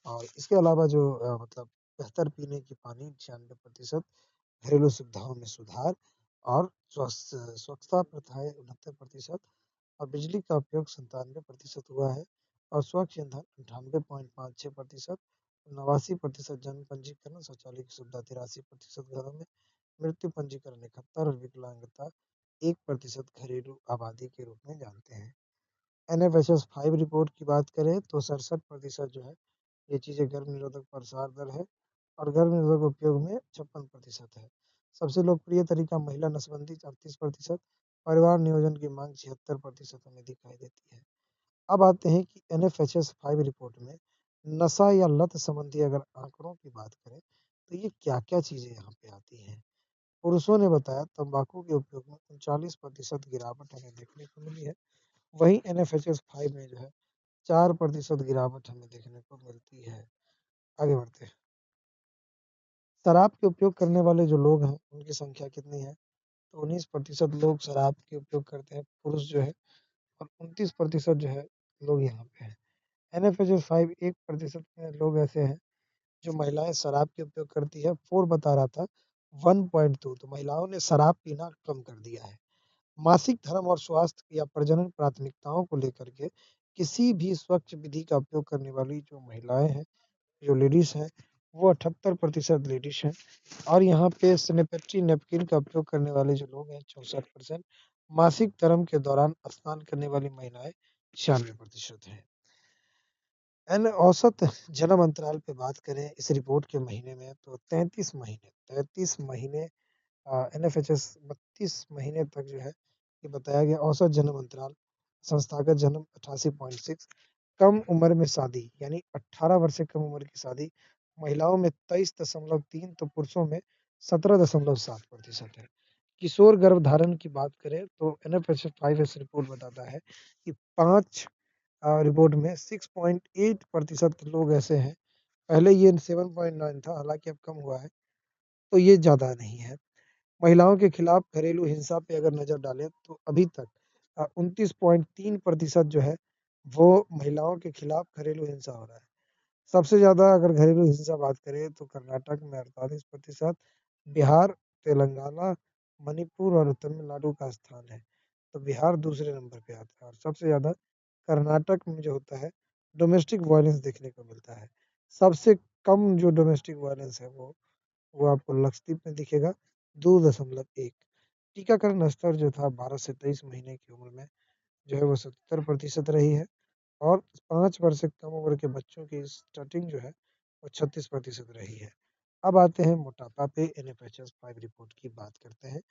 और इसके अलावा जो मतलब बेहतर पीने की पानी 96%, घरेलू सुविधाओं में सुधार और स्वच्छता प्रथाएं 69% और बिजली का उपयोग 97% हुआ है और स्वच्छ ईंधन 98.56%, 89% जन्म पंजीकरण, शौचालय की सुविधा 83% घरों में, मृत्यु पंजीकरण 71 और विकलांगता 1% घरेलू आबादी के रूप में जानते हैं। NFHS 5 रिपोर्ट की बात करें तो 67% जो है ये चीज़ें गर्भ निरोधक प्रसार दर है और गर्भ निरोधक उपयोग में 56% है। सबसे लोकप्रिय तरीका महिला नसबंदी 38%, परिवार नियोजन की मांग 76% हमें दिखाई देती है। अब आते हैं कि NFHS 5 रिपोर्ट में नशा या लत संबंधी अगर आंकड़ों की बात करें तो ये क्या-क्या चीज़ें यहाँ पे आती हैं। पुरुषों ने बताया तंबाकू के उपयोग में 39% गिरावट हमें देखने को मिली है। वहीं NFHS 5 में जो है 4% गिरावट हमें देखने को मिलती है। आगे बढ़ते हैं। शराब के उपयोग करने वाले जो लोग हैं, उनकी संख्या कितनी है? तो 19% लोग शराब के उपयोग करते हैं, पुरुष जो है और 29% जो है लोग यहाँ पे हैं। NFHS 5 1% में लोग ऐसे हैं जो महिलाएँ शराब के उपयोग करती है, 4 बता रहा था 1.2 तो महिलाओं ने शराब पीना कम कर दिया है। मासिक धर्म और स्वास्थ्य या प्रजनन प्राथमिकताओं को लेकर के किसी भी स्वच्छ विधि का उपयोग करने वाली जो महिलाएँ हैं, जो लेडीज़ हैं, वो 78% लेडीज़ हैं और यहाँ पे सैनिटरी नैपकिन का उपयोग करने वाले जो लोग हैं 64%, मासिक धर्म के दौरान स्नान करने वाली महिलाएँ 96% हैं। औसत जन्म अंतराल पे बात करें इस रिपोर्ट के महीने में तो 33 महीने NFHS 32 महीने तक जो है ये बताया गया औसत जन्म अंतराल, संस्थागत जन्म 88.6, कम उम्र में शादी यानी 18 वर्ष से कम उम्र की शादी महिलाओं में 23.3 तो पुरुषों में 17.7% है। किशोर गर्भधारण की बात करें तो NFHS 5 रिपोर्ट बताता है कि 5 रिपोर्ट में 6.8% लोग ऐसे हैं, पहले ये 7.9 था हालाँकि अब कम हुआ है, तो ये ज़्यादा नहीं है। महिलाओं के खिलाफ घरेलू हिंसा पे अगर नज़र डालें तो अभी तक 29.3% जो है वो महिलाओं के खिलाफ घरेलू हिंसा हो रहा है। सबसे ज़्यादा अगर घरेलू हिंसा बात करें तो कर्नाटक में 48%, बिहार, तेलंगाना, मणिपुर और तमिलनाडु का स्थान है। तो बिहार दूसरे नंबर पे आता है और सबसे ज़्यादा कर्नाटक में जो होता है डोमेस्टिक वायलेंस देखने को मिलता है। सबसे कम जो डोमेस्टिक वायलेंस है वो आपको लक्षद्वीप में दिखेगा 2.1। टीकाकरण स्तर जो था 12 से 23 महीने की उम्र में जो है वो 70% रही है और 5 वर्ष से कम उम्र के बच्चों की स्टार्टिंग जो है वो 36% रही है। अब आते हैं मोटापा पे NFHS 5 रिपोर्ट की बात करते हैं।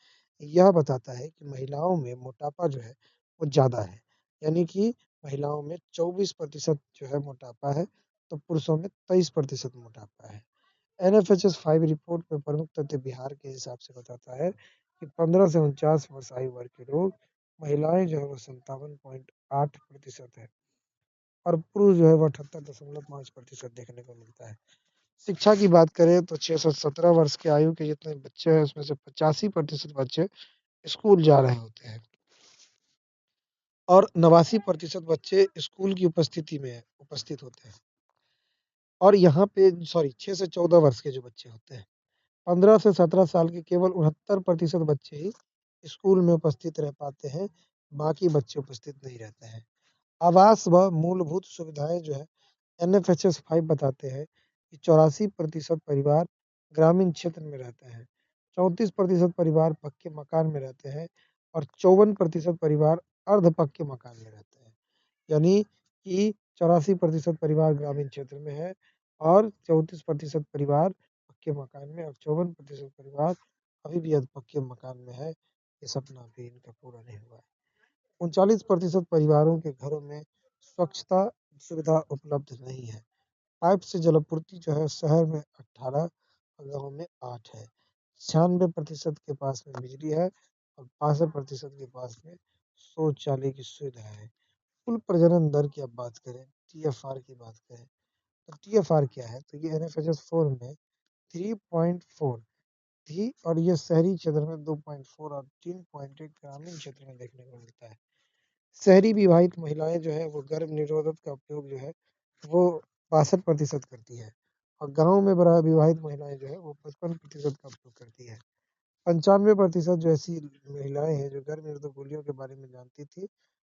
यह बताता है कि महिलाओं में मोटापा जो है वो ज़्यादा है, यानी कि महिलाओं में 24% जो है मोटापा है, तो पुरुषों में 23% मोटापा है। NFHS 5 रिपोर्ट में प्रमुख तथ्य बिहार के हिसाब से बताता है कि 15 से 49 वर्ष आयु वर्ग के लोग, महिलाएं जो है वो 57.8% है और पुरुष जो है वो 78.5% देखने को मिलता है। शिक्षा की बात करें तो 6 से 17 वर्ष की आयु के जितने बच्चे हैं उसमें से 85% बच्चे स्कूल जा रहे होते हैं और 89% बच्चे स्कूल की उपस्थिति में उपस्थित होते हैं। और यहाँ पे सॉरी 6 से 14 वर्ष के जो बच्चे होते हैं 15 से 17 साल के केवल 69% बच्चे ही स्कूल में उपस्थित रह पाते हैं, बाकी बच्चे उपस्थित नहीं रहते हैं। आवास व मूलभूत सुविधाएँ जो है NFHS 5 बताते हैं कि 84% परिवार ग्रामीण क्षेत्र में रहते हैं, 34% परिवार पक्के मकान में रहते हैं और 54% परिवार अर्ध पक्के मकान में रहते हैं। यानी कि 84% परिवार ग्रामीण क्षेत्र में है और 34% परिवार पक्के मकान में और 54% परिवार अभी भी अधपक्के मकान में है। ये सपना अभी इनका पूरा नहीं हुआ है। 39% परिवारों के घरों में स्वच्छता सुविधा उपलब्ध नहीं है। पाइप से जलापूर्ति जो है शहर में 18 और गाँव में 8 है। 96% के पास में बिजली है और 65% के पास में शौचालय की सुविधा है। कुल प्रजनन दर की अब बात करें, TFR की बात करें, तो TFR क्या है? तो ये NFHS 4 में 3.4 थी और ये शहरी क्षेत्र में 2.4 और 3.8 ग्रामीण क्षेत्र में देखने को मिलता है। शहरी विवाहित महिलाएँ जो हैं वो गर्भ निरोधक का उपयोग जो है वो 62% करती है और गाँव में विवाहित महिलाएँ जो है वो 55% का उपयोग करती है। 95% जो ऐसी महिलाएँ हैं जो गर्भ निरोधक गोलियों के बारे में जानती थी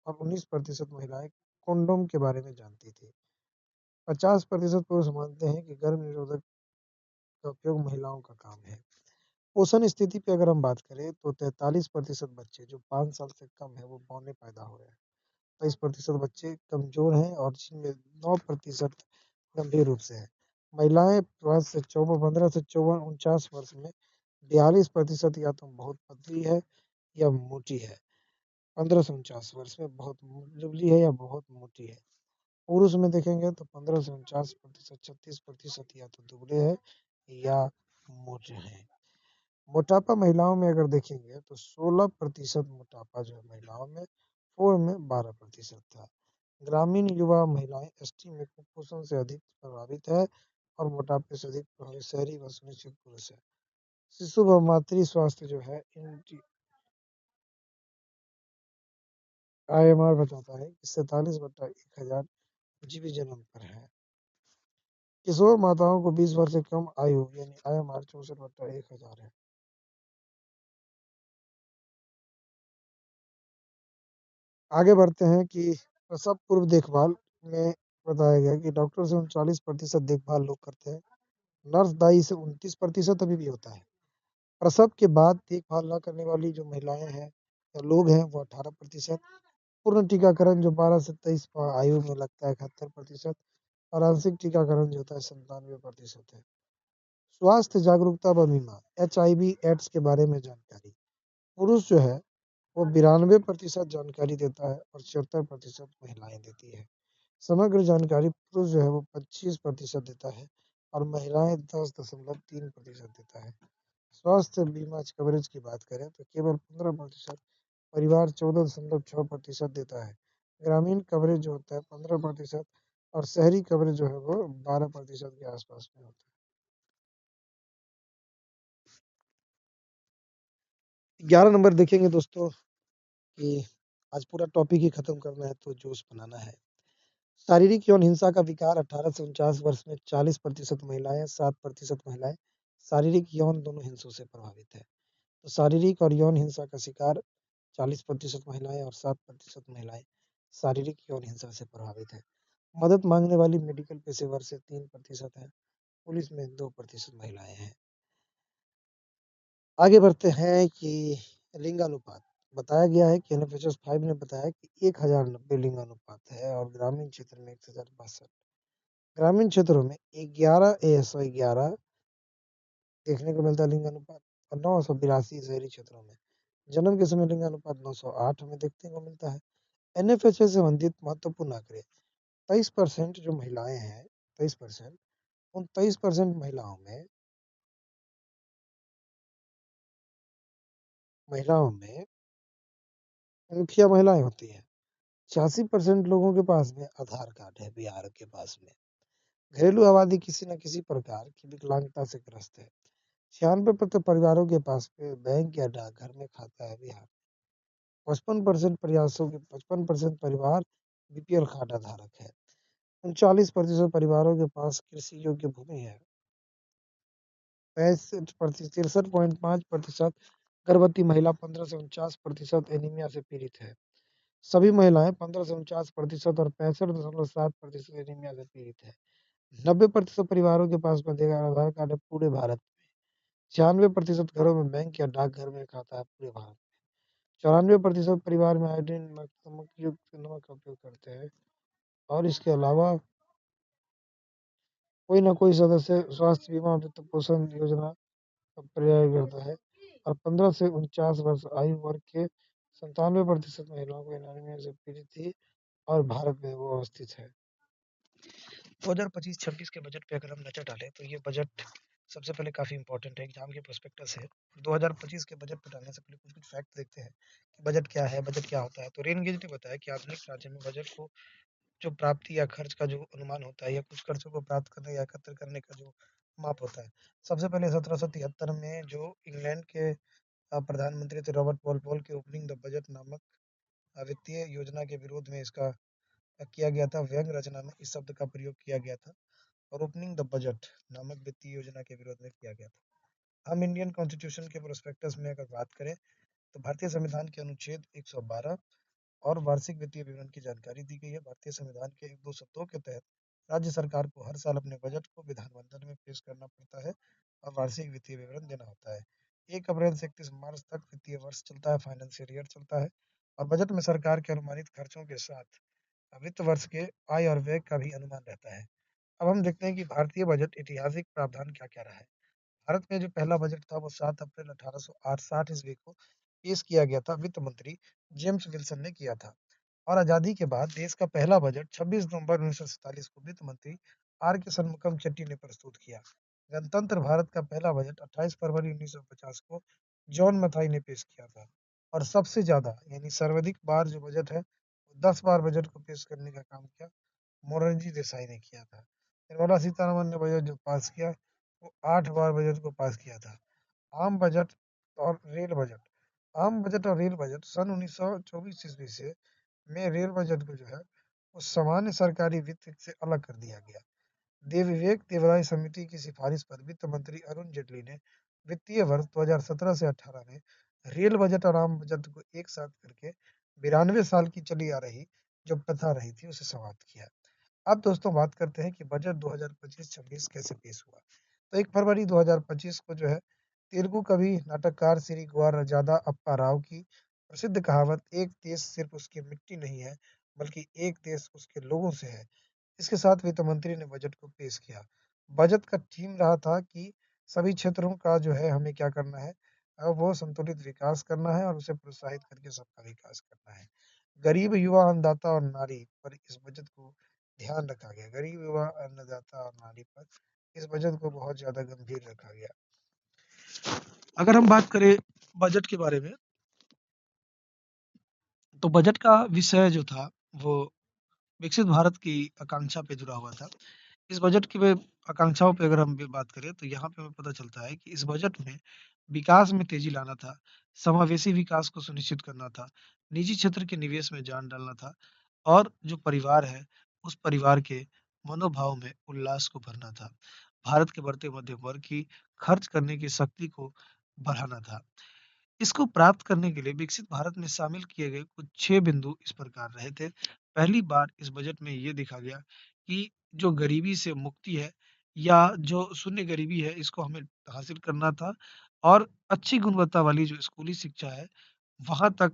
और 19% महिलाएँ कंडोम के बारे में जानती थी। 50% पुरुष मानते हैं कि गर्भ निरोधक का उपयोग महिलाओं का काम है। पोषण स्थिति पे अगर हम बात करें तो 43% बच्चे जो 5 साल से कम है वो बौने पैदा हो रहे हैं। 23% बच्चे कमज़ोर हैं और जिनमें 9% गंभीर रूप से है। महिलाएँ 5 से 14 15 से 54 49 वर्ष में 42% या तो बहुत पतली है या मोटी है। 15 से 49 वर्ष में बहुत दुबली है या बहुत मोटी है। पुरुष में देखेंगे तो 15 से 49% 36% या तो दुबले हैं या मोटे हैं। मोटापा महिलाओं में अगर देखेंगे तो 16% मोटापा जो है महिलाओं में, पूर्व में 12% था। ग्रामीण युवा महिलाएं एसटी में कुपोषण से अधिक प्रभावित है और मोटापे से अधिक प्रभावित शहरी व सुनिश्चित पुरुष है। शिशु व मातृ स्वास्थ्य जो है IMR बताता है कि 47/1000 जीवित जन्म पर है। किशोर माताओं को 20 वर्ष से कम आयु यानी IMR 64/1000 है। आगे बढ़ते हैं कि प्रसव पूर्व देखभाल में बताया गया कि डॉक्टर से 39% देखभाल लोग करते हैं। नर्स दाई से 29% अभी भी होता है। प्रसव के बाद देखभाल न करने वाली जो महिलाएं हैं या लोग हैं वो 18%। पूर्ण टीकाकरण जो 12 से 23 आयु में लगता है 71% और आंशिक टीकाकरण जो होता है 97% है। स्वास्थ्य जागरूकता व बीमा HIV एड्स के बारे में जानकारी पुरुष जो है वो 92% जानकारी देता है और 76% महिलाएं देती है। समग्र जानकारी पुरुष जो है वो 25% देता है और महिलाएं 10.3% देता है। स्वास्थ्य बीमा कवरेज की बात करें तो केवल 15%, परिवार 14.6% देता है। ग्रामीण कवरेज जो होता है 15% और शहरी कवरेज जो है वो 12% के आसपास में होता है। 11 नंबर देखेंगे दोस्तों कि आज पूरा टॉपिक ही खत्म करना है तो जोश बनाना है। शारीरिक यौन हिंसा का विकार 18 से 49 वर्ष में 40% महिलाएं, 7% महिलाएं शारीरिक यौन दोनों हिंसों से प्रभावित है। तो शारीरिक और यौन हिंसा का शिकार 40% महिलाएं और 7% महिलाएं शारीरिक यौन हिंसा से प्रभावित है। मदद मांगने वाली मेडिकल पेशेवर से 3% है। पुलिस में 2% महिलाएं हैं। आगे बढ़ते हैं कि लिंगानुपात बताया गया है कि NFHS 5 ने बताया कि 1090 लिंगानुपात है और ग्रामीण क्षेत्र में 1062। ग्रामीण क्षेत्रों में 11 देखने को मिलता है लिंगानुपात और 982 शहरी क्षेत्रों में। जन्म के समय लिंगानुपात 908 में देखने को मिलता है। NFHS से संबंधित महत्वपूर्ण आंकड़े 23% जो महिलाएं हैं 23%, उन 23% महिलाओं में मुखिया महिलाएं होती हैं। 86% लोगों के पास में आधार कार्ड है बिहार के पास में। घरेलू आबादी किसी न किसी प्रकार की विकलांगता से ग्रस्त है। 96% परिवारों के पास में बैंक या डाकघर में खाता है बिहार। 55% परिवार BPL खाता धारक है। 39% परिवारों के पास कृषि योग्य भूमि है। 63.5% गर्भवती महिला 15 से 49% एनीमिया से पीड़ित है। सभी महिलाएं 15 से 49% और 65.7% एनीमिया से पीड़ित है। 90% परिवारों के पास में देखा आधार कार्ड है पूरे भारत में। 96% घरों में बैंक या डाकघर में खाता है पूरे भारत में। 94% परिवार में आयोडीन नमक युक्त नमक का उपयोग करते हैं और इसके अलावा कोई ना कोई सदस्य स्वास्थ्य बीमा वित्त पोषण योजना का प्रयास करता है और 15 से 49 वर्ष आयु वर्ग के 97% महिलाओं को एनीमिया से पीड़ित थी और भारत में वो अवस्थित है। 2025-26 के बजट पे अगर हम नजर डालें तो ये बजट सबसे पहले काफ़ी इंपॉर्टेंट है एग्जाम के पर्सपेक्टिव से। 2025 के बजट पर डालने से पहले कुछ कुछ फैक्ट देखते हैं कि बजट क्या है, बजट क्या होता है। तो रेनगेज ने बताया कि आधुनिक राज्य में बजट को जो प्राप्ति या खर्च का जो अनुमान होता है या कुछ खर्चों को प्राप्त करने या एकत्र करने का जो माप होता है। सबसे पहले 1773 में जो इंग्लैंड के प्रधानमंत्री थे रॉबर्ट वॉलपोल के ओपनिंग द बजट नामक वित्तीय योजना के विरोध में इसका किया गया था। व्यंग रचना में इस शब्द का प्रयोग किया गया था और ओपनिंग द बजट नामक वित्तीय योजना के विरोध में किया गया था। हम इंडियन कॉन्स्टिट्यूशन के प्रोस्पेक्टस में अगर बात करें तो भारतीय संविधान के अनुच्छेद 112 और वार्षिक वित्तीय विवरण की जानकारी दी गई है। भारतीय संविधान के एक दो शब्दों के तहत राज्य सरकार को हर साल अपने बजट को विधानमंडल में पेश करना पड़ता है और वार्षिक वित्तीय विवरण देना होता है। 1 अप्रैल से 31 मार्च तक वित्तीय वर्ष चलता है, फाइनेंशियल ईयर चलता है और बजट में सरकार के अनुमानित खर्चों के साथ वित्त वर्ष के आय और व्यय का भी अनुमान रहता है। अब हम देखते हैं कि भारतीय बजट ऐतिहासिक प्रावधान क्या क्या रहा है। भारत में जो पहला बजट था वो 7 अप्रैल 1860 ईस्वी को पेश किया गया था। वित्त मंत्री जेम्स विल्सन ने किया था। और आजादी के बाद देश का पहला बजट 26 नवंबर 1947 को वित्त मंत्री आर के सन्मुखम चेट्टी ने प्रस्तुत किया। गणतंत्र भारत का पहला बजट 28 फरवरी 1950 को जॉन मथाई ने पेश किया था। और सबसे ज्यादा यानी सर्वाधिक बार जो बजट है, 10 बार बजट को पेश करने का काम किया मोरारजी देसाई ने किया था। निर्मला सीतारमन ने बजट जो पास किया वो 8 बार बजट को पास किया था। आम बजट और रेल बजट आम बजट और रेल बजट सन 1924 ईस्वी से में रेल बजट को जो है वो सामान्य सरकारी वित्त से अलग कर दिया गया। देव विवेक देवराय समिति की सिफारिश पर वित्त मंत्री अरुण जेटली ने वित्तीय वर्ष 2017 से 18 में रेल बजट और आम बजट को एक साथ करके 92 साल की चली आ रही जो प्रथा रही थी उसे समाप्त किया। अब दोस्तों बात करते हैं कि बजट 2025-26 कैसे पेश हुआ। तो 1 फरवरी 2025 को जो है तेलुगु कवि नाटककार श्री गुआरजादा अप्पा राव की प्रसिद्ध कहावत एक देश सिर्फ उसकी मिट्टी नहीं है बल्कि एक देश उसके लोगों से है, इसके साथ वित्त मंत्री ने बजट को पेश किया। बजट का थीम रहा था कि सभी क्षेत्रों का जो है हमें क्या करना है, वो संतुलित विकास करना है और उसे प्रोत्साहित करके सबका विकास करना है। गरीब युवा अन्नदाता और नारी पर इस बजट को ध्यान रखा गया। गरीब युवा अन्नदाता और नारी पर इस बजट को बहुत ज्यादा गंभीर रखा गया। अगर हम बात करें बजट के बारे में तो बजट का विषय जो था वो विकसित भारत की आकांक्षा पे जुड़ा हुआ था। इस बजट की आकांक्षाओं पे अगर हम भी बात करें तो यहाँ पे हमें पता चलता है कि इस बजट में विकास में तेजी लाना था, समावेशी विकास को सुनिश्चित करना था, निजी क्षेत्र के निवेश में जान डालना था और जो परिवार है उस परिवार के मनोभाव में उल्लास को भरना था। भारत के बढ़ते मध्यम वर्ग की खर्च करने की शक्ति को बढ़ाना था। इसको प्राप्त करने के लिए विकसित भारत में शामिल किए गए कुछ 6 बिंदु इस प्रकार रहे थे। पहली बार इस बजट में ये देखा गया कि जो गरीबी से मुक्ति है या जो शून्य गरीबी है इसको हमें हासिल करना था और अच्छी गुणवत्ता वाली जो स्कूली शिक्षा है वहाँ तक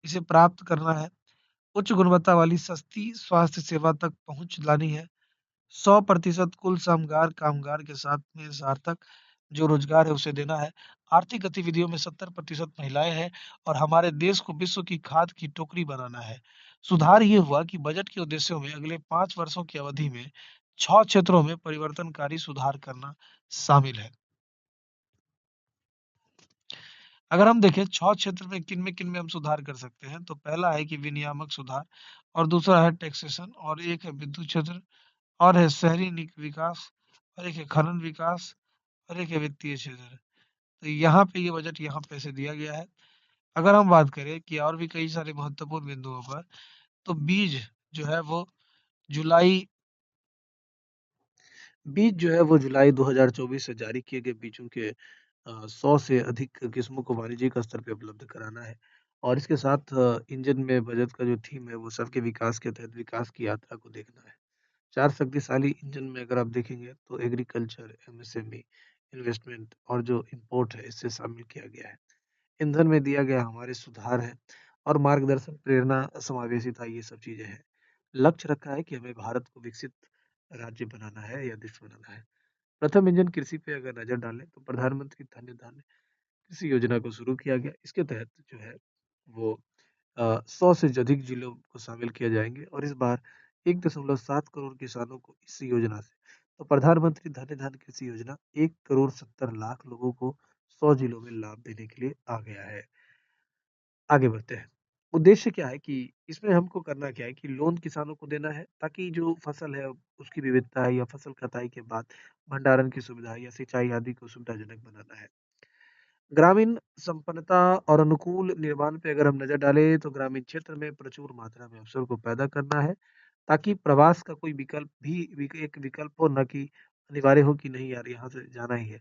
इसे प्राप्त करना है। उच्च गुणवत्ता वाली सस्ती स्वास्थ्य सेवा तक पहुँच लानी है। 100% कुल कामगार कामगार के साथ में सार्थक जो रोजगार है उसे देना है। आर्थिक गतिविधियों में 70% महिलाएं हैं और हमारे देश को विश्व की खाद की टोकरी बनाना है। सुधार ये हुआ कि बजट के उद्देश्यों में अगले 5 वर्षों की अवधि में 6 क्षेत्रों में परिवर्तनकारी सुधार करना शामिल है। अगर हम देखें 6 क्षेत्र में किन में हम सुधार कर सकते हैं तो पहला है कि विनियामक सुधार और दूसरा है टैक्सेशन और एक है विद्युत क्षेत्र और है शहरी विकास और एक है खनन विकास और एक है वित्तीय क्षेत्र। तो यहाँ पे ये बजट यहाँ पैसे दिया गया है। अगर हम बात करें कि और भी कई सारे महत्वपूर्ण बिंदुओं पर तो बीज जो है वो जुलाई बीज जो है वो जुलाई 2024 से जारी किए गए बीजों के 100 से अधिक किस्मों को वाणिज्यिक स्तर पे उपलब्ध कराना है और इसके साथ इंजन में बजट का जो थीम है वो सबके विकास के तहत विकास की यात्रा को देखना है। 4 शक्तिशाली इंजन में अगर आप देखेंगे तो एग्रीकल्चर, एमएसएमई, इन्वेस्टमेंट और जो इंपोर्ट है इससे शामिल किया गया है। ईंधन में दिया गया हमारे सुधार है और मार्गदर्शन प्रेरणा समावेशी था ये सब चीजें हैं। लक्ष्य रखा है कि हमें भारत को विकसित राज्य बनाना है या देश बनाना है। प्रथम इंजन कृषि पे अगर नजर डालें तो प्रधानमंत्री धन्य धान्य कृषि योजना को शुरू किया गया। इसके तहत जो है वो 100 से अधिक जिलों को शामिल किया जाएंगे और इस बार 1.7 करोड़ किसानों को इस योजना से तो प्रधानमंत्री धन्य धान्य कृषि योजना 1,70,00,000 लोगों को 100 जिलों में लाभ देने के लिए आ गया है। आगे बढ़ते हैं। उद्देश्य क्या है कि इसमें हमको करना क्या है कि लोन किसानों को देना है ताकि जो फसल है उसकी विविधता है या फसल कटाई के बाद भंडारण की सुविधा या सिंचाई आदि को सुविधाजनक बनाना है। ग्रामीण संपन्नता और अनुकूल निर्माण पे अगर हम नजर डालें तो ग्रामीण क्षेत्र में प्रचुर मात्रा में अवसर को पैदा करना है ताकि प्रवास का कोई विकल्प भी एक विकल्प हो, न कि अनिवार्य हो कि नहीं यार यहाँ से जाना ही है।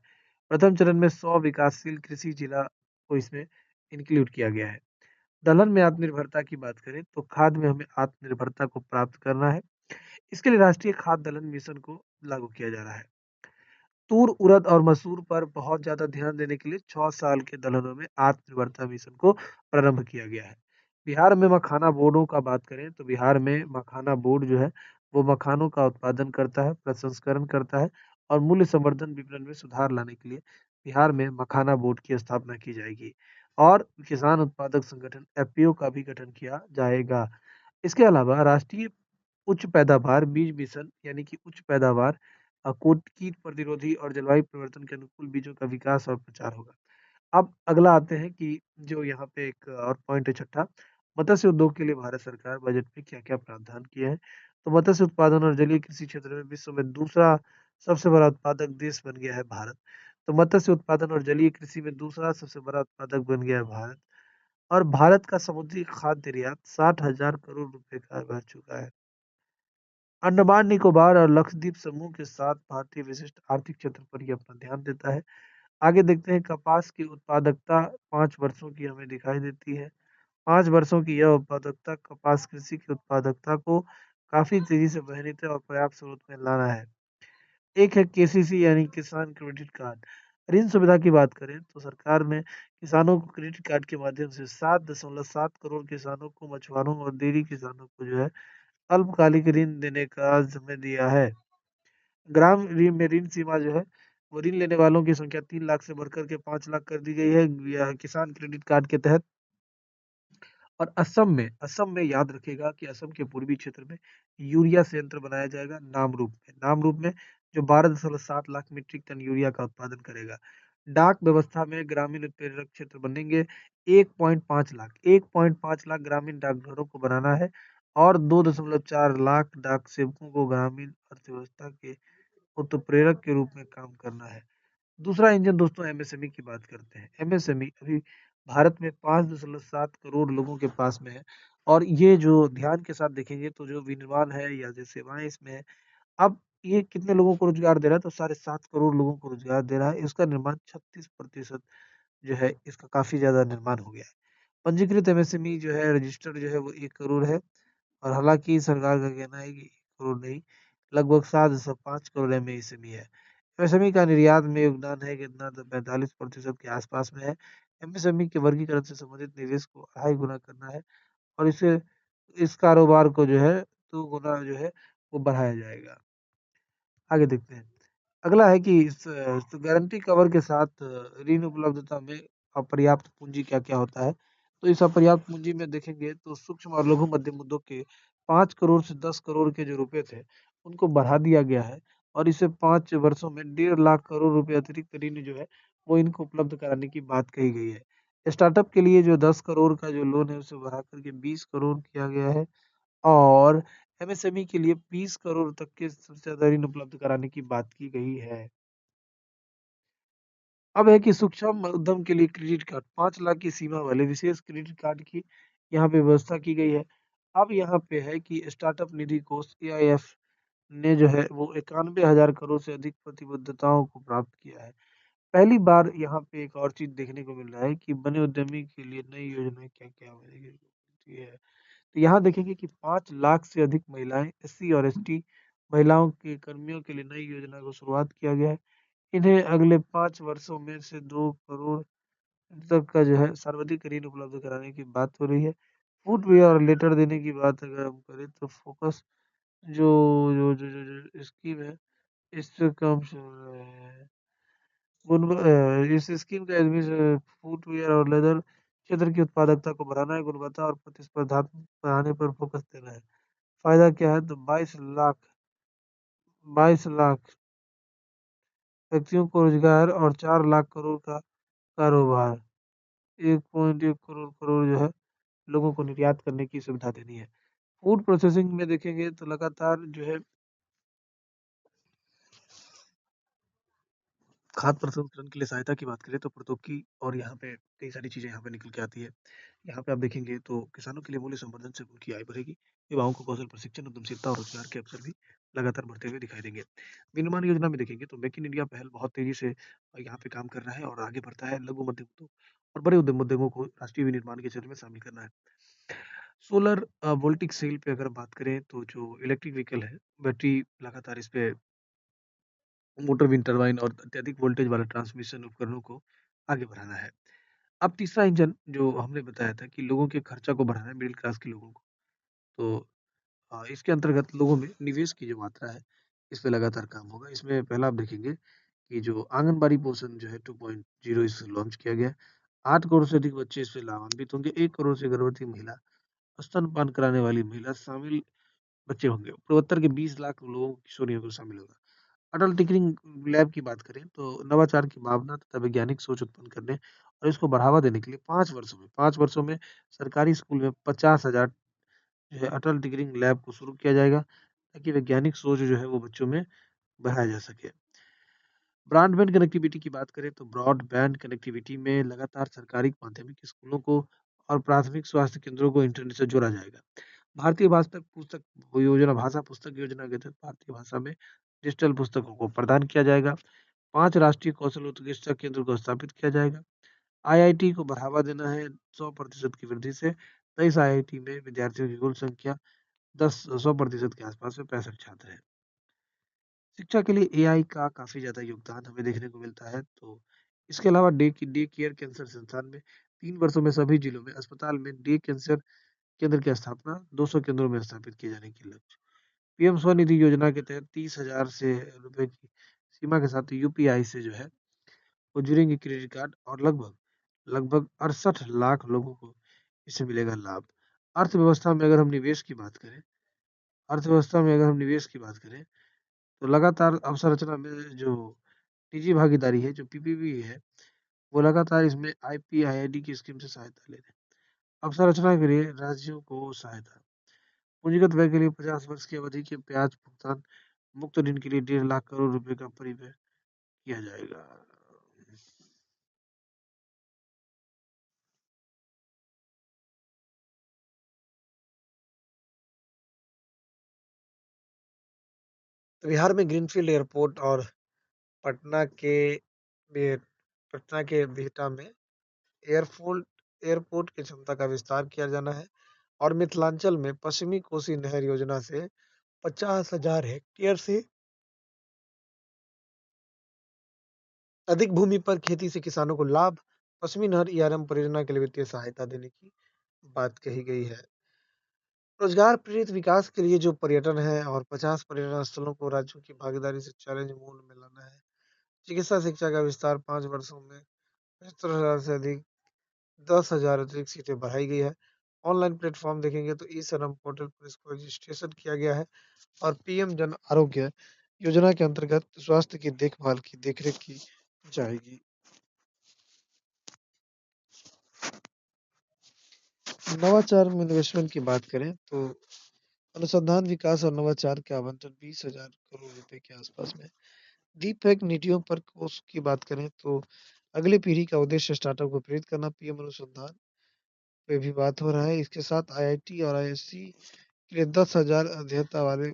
प्रथम चरण में 100 विकासशील कृषि जिला को इसमें इंक्लूड किया गया है। दलहन में आत्मनिर्भरता की बात करें तो खाद में हमें आत्मनिर्भरता को प्राप्त करना है। इसके लिए राष्ट्रीय खाद्य दलहन मिशन को लागू किया जा रहा है। तूर, उड़द और मसूर पर बहुत ज़्यादा ध्यान देने के लिए 6 साल के दलहनों में आत्मनिर्भरता मिशन को प्रारंभ किया गया है। बिहार में मखाना बोर्डों का बात करें तो बिहार में मखाना बोर्ड जो है वो मखानों का उत्पादन करता है, प्रसंस्करण करता है और मूल्य संवर्धन विपणन में सुधार लाने के लिए बिहार में मखाना बोर्ड की स्थापना की जाएगी और किसान उत्पादक संगठन एफपीओ का भी गठन किया जाएगा। इसके अलावा राष्ट्रीय उच्च पैदावार बीज मिशन यानी कि उच्च पैदावार कीट प्रतिरोधी और जलवायु परिवर्तन के अनुकूल बीजों का विकास और प्रचार होगा। अब अगला आते हैं कि जो यहाँ पे एक और पॉइंट है छठा, मत्स्य उद्योग के लिए भारत सरकार बजट में क्या-क्या प्रावधान किए हैं। तो मत्स्य उत्पादन और जलीय कृषि क्षेत्र में विश्व में दूसरा सबसे बड़ा उत्पादक देश बन गया है भारत। तो मत्स्य उत्पादन और जलीय कृषि में दूसरा सबसे बड़ा उत्पादक बन गया है भारत और भारत का समुद्री खाद्य निर्यात 60,000 करोड़ रुपए का बढ़ चुका है। अंडमान निकोबार और लक्षद्वीप समूह के साथ भारतीय विशिष्ट आर्थिक क्षेत्र पर ही अपना ध्यान देता है। आगे देखते हैं कपास की उत्पादकता 5 वर्षों की हमें दिखाई देती है। 5 वर्षों की यह उत्पादकता कपास कृषि की उत्पादकता को काफी तेजी से बेहतर और पर्याप्त स्रोत में लाना है। एक है केसीसी यानी किसान क्रेडिट कार्ड। ऋण सुविधा की बात करें तो सरकार ने किसानों को क्रेडिट कार्ड के माध्यम से 7.7 करोड़ किसानों को, मछुआरों और डेयरी किसानों को जो है अल्पकालिक ऋण देने का समय दिया है। ग्राम ऋण में ऋण सीमा जो है वो ऋण लेने वालों की संख्या 3 लाख से बढ़कर के 5 लाख कर दी गई है यह किसान क्रेडिट कार्ड के तहत। और असम में याद रखेगा कि असम के पूर्वी क्षेत्र में यूरिया संयंत्र बनाया जाएगा नाम रूप में जो 12.7 लाख मीट्रिक टन यूरिया का उत्पादन करेगा। डाक व्यवस्था में ग्रामीण उत्प्रेरक क्षेत्र बनेंगे 1.5 लाख ग्रामीण डाकघरों को बनाना है और 2.4 लाख डाक सेवकों को ग्रामीण अर्थव्यवस्था के उत्प्रेरक के रूप में काम करना है। दूसरा इंजन दोस्तों एमएसएमई की बात करते हैं। एमएसएमई अभी भारत में 5.7 करोड़ लोगों के पास में है और ये जो ध्यान के साथ देखेंगे तो जो विनिर्माण है या जो सेवाएं इसमें है, अब ये कितने लोगों को रोजगार दे रहा है तो 7.5 करोड़ लोगों को रोजगार दे रहा है। इसका निर्माण 36% जो है इसका काफी ज्यादा निर्माण हो गया है। पंजीकृत एमएसएमई जो है रजिस्टर्ड जो है वो 1 करोड़ है और हालांकि सरकार का कहना है कि 1 करोड़ नहीं, लगभग 7.5 करोड़ एमएसएमई है। एमएसएमई का निर्यात में योगदान है कितना तो 45% के आसपास में है। एमएसएमई के वर्गीकरण से संबंधित निवेश को 2.5 गुना करना है और इसे इस कारोबार को जो है 2 गुना जो है वो बढ़ाया जाएगा। आगे देखते हैं। अगला है कि इस गारंटी कवर के साथ ऋण उपलब्धता में अपर्याप्त पूंजी क्या-क्या होता है। तो इस अपर्याप्त पूंजी में देखेंगे तो सूक्ष्म और लघु मध्यम उद्योग के 5 करोड़ से 10 करोड़ के जो रुपए थे, उनको बढ़ा दिया गया है और इसे 5 वर्षों में 1.5 लाख करोड़ रुपए अतिरिक्त ऋण जो है, वो इनको उपलब्ध कराने की बात कही गई है। स्टार्टअप के लिए जो 10 करोड़ का जो लोन है, उसे बढ़ा कर के 20 करोड़ किया गया है और एमएसएमई के लिए 20 करोड़ तक के सबसे ज़्यादा ऋण उपलब्ध कराने की बात की गई है। अब है कि सूक्ष्म उद्यम के लिए क्रेडिट कार्ड 5 लाख की सीमा वाले विशेष क्रेडिट कार्ड की यहाँ पे व्यवस्था की गई है। अब यहाँ पे है कि स्टार्टअप निधि कोष एआईएफ ने जो है वो 91,000 करोड़ से अधिक प्रतिबद्धताओं को प्राप्त किया है। पहली बार यहाँ पे एक और चीज देखने को मिल रहा है कि बने उद्यमी के लिए नई योजनाएं क्या-क्या है। तो यहाँ देखेंगे कि 5 लाख से अधिक महिलाएं एससी और एसटी महिलाओं के कर्मियों के लिए नई योजना को शुरुआत किया गया है। इन्हें अगले 5 वर्षों में से 2 करोड़ तक का जो है सर्वाधिक ऋण उपलब्ध कराने की बात हो रही है। फुटवियर और लेटर देने की बात अगर हम करें तो फोकस जो स्कीम है इस पे काम चल रहा है। इस स्कीम का फुटवियर और लेदर क्षेत्र की उत्पादकता को बढ़ाना है, गुणवत्ता और प्रतिस्पर्धा बढ़ाने पर फोकस देना है। फायदा क्या है तो 22 लाख व्यक्तियों को रोजगार और 4 लाख करोड़ का कारोबार। 1.1 करोड़ करोड़ जो है लोगों को निर्यात करने की सुविधा देनी है। फूड प्रोसेसिंग में देखेंगे तो लगातार जो है खाद्य प्रसंस्करण के लिए सहायता की बात करें तो प्रौद्योगिकी और यहाँ पे कई सारी चीज़ें यहाँ पे निकल के आती है। यहाँ पे आप देखेंगे तो किसानों के लिए मूल्य संवर्धन से उनकी आय बढ़ेगी, युवाओं को कौशल प्रशिक्षण, उद्यमशीलता और रोजगार के अवसर भी लगातार बढ़ते हुए दिखाई देंगे। विनिर्माण योजना में देखेंगे तो मेक इन इंडिया पहल बहुत तेज़ी से यहाँ पे काम कर रहा है और आगे बढ़ता है। लघु मध्यम उद्योग और बड़े उद्यमों को राष्ट्रीय विनिर्माण के क्षेत्र में शामिल करना है। सोलर वोल्टिक सेल पे अगर हम बात करें तो जो इलेक्ट्रिक व्हीकल है, बैटरी लगातार इस पे मोटर विंड टरबाइन और अत्यधिक वोल्टेज वाले ट्रांसमिशन उपकरणों को आगे बढ़ाना है। अब तीसरा इंजन जो हमने बताया था कि लोगों के खर्चा को बढ़ाना है, मिडिल क्लास के लोगों को। तो इसके अंतर्गत लोगों में निवेश की जो मात्रा है, इस पे लगातार काम होगा। इसमें पहला आप देखेंगे कि जो आंगनबाड़ी पोषण जो है 2.0 इसे लॉन्च किया गया है। 8 करोड़ से अधिक बच्चे इससे लाभान्वित होंगे। 1 करोड़ से गर्भवती महिला, स्तनपान कराने वाली महिला शामिल बच्चे होंगे। पूर्वोत्तर के 20 लाख लोगों किशोरियों को शामिल होगा। अटल टिंकरिंग लैब की बात करें तो नवाचार की भावना तथा वैज्ञानिक सोच उत्पन्न करने और इसको बढ़ावा देने के लिए 5 वर्षों में सरकारी स्कूल में 50,000 जो है अटल टिंकरिंग लैब को शुरू किया जाएगा ताकि वैज्ञानिक सोच जो है वो बच्चों में बढ़ाया जा सके। ब्रॉडबैंड कनेक्टिविटी की बात करें तो ब्रॉडबैंड कनेक्टिविटी में लगातार सरकारी माध्यमिक स्कूलों को और प्राथमिक स्वास्थ्य केंद्रों को इंटरनेट से जोड़ा जाएगा। भारतीय भाषा पुस्तक योजना भाषा पुस्तक योजना के तहत भारतीय भाषा में डिजिटल पुस्तकों को प्रदान किया जाएगा। 5 राष्ट्रीय कौशल उत्कृष्टता केंद्र को स्थापित किया जाएगा। आईआईटी को बढ़ावा देना है 100% की वृद्धि से। 23 आईआईटी में विद्यार्थियों की कुल संख्या 100% के आसपास में 65 छात्र हैं। शिक्षा के लिए एआई का काफ़ी ज़्यादा योगदान हमें देखने को मिलता है। तो इसके अलावा डे केयर कैंसर संस्थान में 3 वर्षों में सभी जिलों में अस्पताल में डे कैंसर केंद्र की स्थापना 200 केंद्रों में स्थापित किए जाने की लक्ष्य। पीएम स्वनिधि योजना के तहत 30,000 से रुपए की सीमा के साथ यूपीआई से जो है वो जुड़ेंगे क्रेडिट कार्ड और लगभग लगभग 68 लाख लोगों को इससे मिलेगा लाभ। अर्थव्यवस्था में अगर हम निवेश की बात करें अर्थव्यवस्था में अगर हम निवेश की बात करें तो लगातार अवसंरचना में जो निजी भागीदारी है, जो पीपीपी है, वो लगातार इसमें आईपीआईआईडी की स्कीम से सहायता ले रहे हैं। अवसंरचना के लिए राज्यों को सहायता। पूंजीगत व्यय के लिए 50 वर्ष की अवधि के ब्याज भुगतान मुक्त ऋण के लिए 1.5 लाख करोड़ रुपए का परिव्यय किया जाएगा। तो बिहार में ग्रीनफील्ड एयरपोर्ट और पटना के बे पटना के बिहटा में एयरफोल्ड एयरपोर्ट की क्षमता का विस्तार किया जाना है और मिथिलांचल में पश्चिमी कोसी नहर योजना से 50,000 हेक्टेयर से अधिक भूमि पर खेती से किसानों को लाभ। पश्चिमी नहर ईआरएम परियोजना के लिए वित्तीय सहायता देने की बात कही गई है। रोजगार प्रेरित विकास के लिए जो पर्यटन है और 50 पर्यटन स्थलों को राज्यों की भागीदारी से चैलेंज मोड में लाना है। चिकित्सा शिक्षा का विस्तार 5 वर्षों में 75,000 से अधिक 10,000 अतिरिक्त सीटें बढ़ाई गई है। ऑनलाइन प्लेटफॉर्म देखेंगे तो ई श्रम पोर्टल पर इसको रजिस्ट्रेशन किया गया है और पीएम जन आरोग्य योजना के अंतर्गत स्वास्थ्य की देखभाल की देखरेख की जाएगी। नवाचार में इन्वेस्टमेंट की बात करें तो अनुसंधान विकास और नवाचार के आवंटन 20,000 करोड़ रुपए के आसपास में। डीप नीतियों पर कोष की बात करें तो अगली पीढ़ी का उद्देश्य स्टार्टअप को प्रेरित करना। पीएम अनुसंधान पे भी बात हो रहा है। इसके साथ आईआईटी और आईएससी के लिए 10,000 अध्येता वाले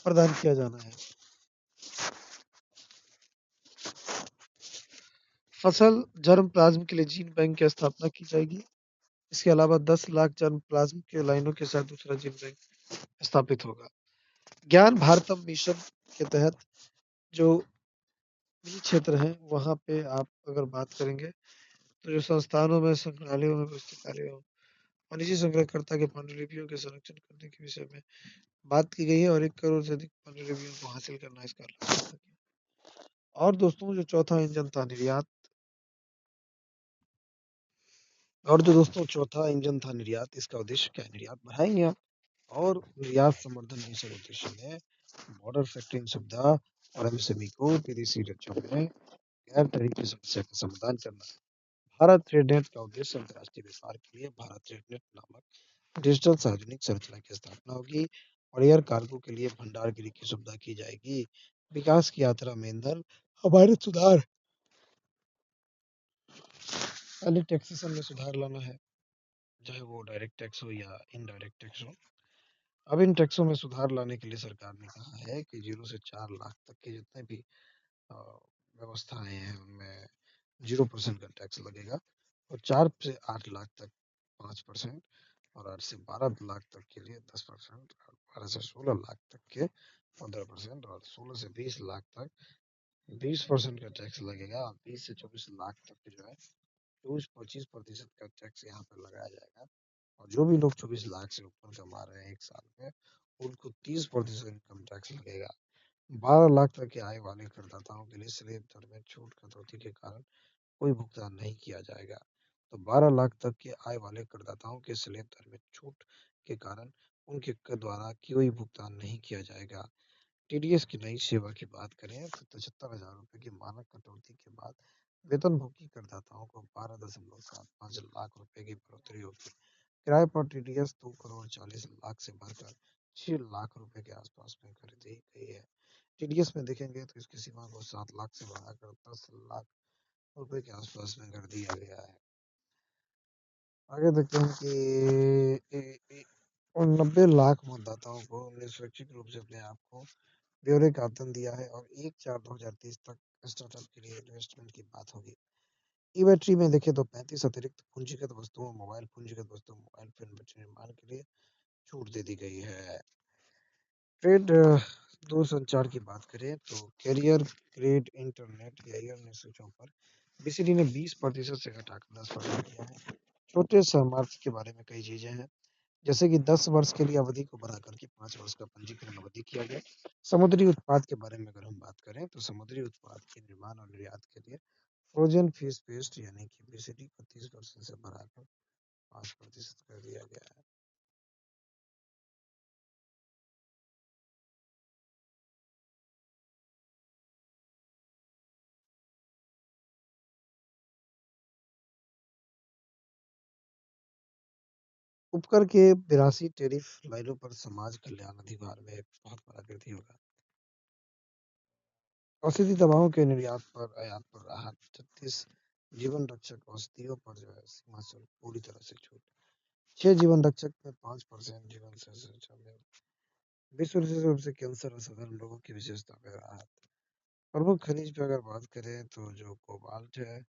प्रदान किया जाना है। फसल जर्म प्लाज्म के लिए जीन बैंक की स्थापना की जाएगी। इसके अलावा 10 लाख जर्म प्लाज्म के लाइनों के साथ दूसरा जीन बैंक स्थापित होगा। ज्ञान भारतम मिशन के तहत जो निजी क्षेत्र है वहाँ पे आप अगर बात करेंगे तो जो संस्थानों में संग्रहालयों में पुस्तकालयों और निजी संग्रहकर्ता के पांडुलिपियों के संरक्षण करने के विषय में बात की गई है और 1 करोड़ से अधिक पांडुलिपियों को हासिल करना इसका लक्ष्य है। और दोस्तों जो चौथा इंजन था निर्यात और जो दोस्तों चौथा इंजन था निर्यात, इसका उद्देश्य क्या है? निर्यात बढ़ाएंगे आप और निर्यात संवर्धन मिशन उद्देश्य में बॉर्डर फैक्टरिंग सुविधा और एमएसएमई को विदेशी राज्यों में गैर तरीके समस्या का समाधान करना है। भारत ट्रेड नेट का उद्देश्य अंतर्राष्ट्रीय व्यापार के लिए भारत ट्रेड नेट नामक डिजिटल सार्वजनिक संरचना की स्थापना होगी और एयर कार्गो के लिए भंडार गृह की सुविधा की जाएगी। विकास की यात्रा में ईंधन हमारे सुधार पहले टैक्सेशन में सुधार लाना है, चाहे वो डायरेक्ट टैक्स हो या इनडायरेक्ट टैक्स हो। अब इन टैक्सों में सुधार लाने के लिए सरकार ने कहा है कि 0 से 4 लाख तक के जितने भी अ, व्यवस्थाएं हैं उनमें 0% का टैक्स लगेगा और 4 से 8 लाख तक 5% और 8 से 12 लाख तक के लिए 10% और 12 से 16 लाख तक के 15% और 16 से 20 लाख तक 20% का टैक्स लगेगा और 20 से 24 लाख तक के जो है 25% का टैक्स यहाँ पर लगाया जाएगा। और जो भी लोग 24 लाख से ऊपर कमा रहे हैं एक साल में उनको 30% इनकम टैक्स लगेगा। 12 लाख तक की आय वाले करदाताओं के लिए स्लैब दर में छूट कटौती के कारण कोई भुगतान नहीं किया जाएगा। तो 12 लाख तक के आय वाले करदाताओं के स्लैब दर में छूट के कारण उनके कर द्वारा कोई भुगतान नहीं किया जाएगा। टीडीएस की नई सेवा की बात करें तो 75,000 रुपए की मानक कटौती के बाद वेतनभोगी करदाताओं को 12,75 लाख रुपए की बढ़ोतरी होगी। किराए पर टीडीएस 2 करोड़ 40 लाख से बढ़कर 6 लाख रुपए के आसपास में कर दी गई है। टीडीएस में देखेंगे तो इसकी सीमा को 7 लाख से बढ़ाकर 10 लाख रुपए के आसपास में कर दिया गया है। आगे देखते हैं कि 90 लाख मतदाताओं को हमने स्वैच्छिक रूप से अपने आप को ब्यौरे का आवेदन दिया है और 1/4/2030 तक स्टार्टअप के लिए इन्वेस्टमेंट की बात होगी। ई बैटरी में देखें तो 35 अतिरिक्त पूंजीगत वस्तुओं मोबाइल फोन बैटरी निर्माण के लिए छूट दे दी गई है। ट्रेड दूरसंचार की बात करें तो कैरियर ग्रेड इंटरनेट या ईयरनेट स्विचों पर बीसीडी ने 20% से घटाकर 10% किया है। छोटे सामर्थ्य के बारे में कई चीजें हैं, जैसे कि 10 वर्ष के लिए अवधि को बढ़ाकर के 5 वर्ष का पंजीकरण अवधि किया गया। समुद्री उत्पाद के बारे में अगर हम बात करें तो समुद्री उत्पाद के निर्माण और निर्यात के लिए फ्रोजन फिश पेस्ट यानी कि बीसीडी को 30% से बढ़ाकर 5% कर दिया गया है। उपकर के 82 टैरिफ लाइनों पर समाज कल्याण अधिकार में बहुत बड़ा वृद्धि होगा। औषधि दवाओं के निर्यात पर आयात पर राहत। 36 जीवन रक्षक औषधियों पर जो है सीमा शुल्क पूरी तरह से छूट। 6 जीवन रक्षक में 5% जीवन से शामिल। विश्व विशेष रूप से कैंसर और साधारण लोगों की विशेषता में राहत। प्रमुख खनिज पे अगर बात करें तो जो कोबाल्ट है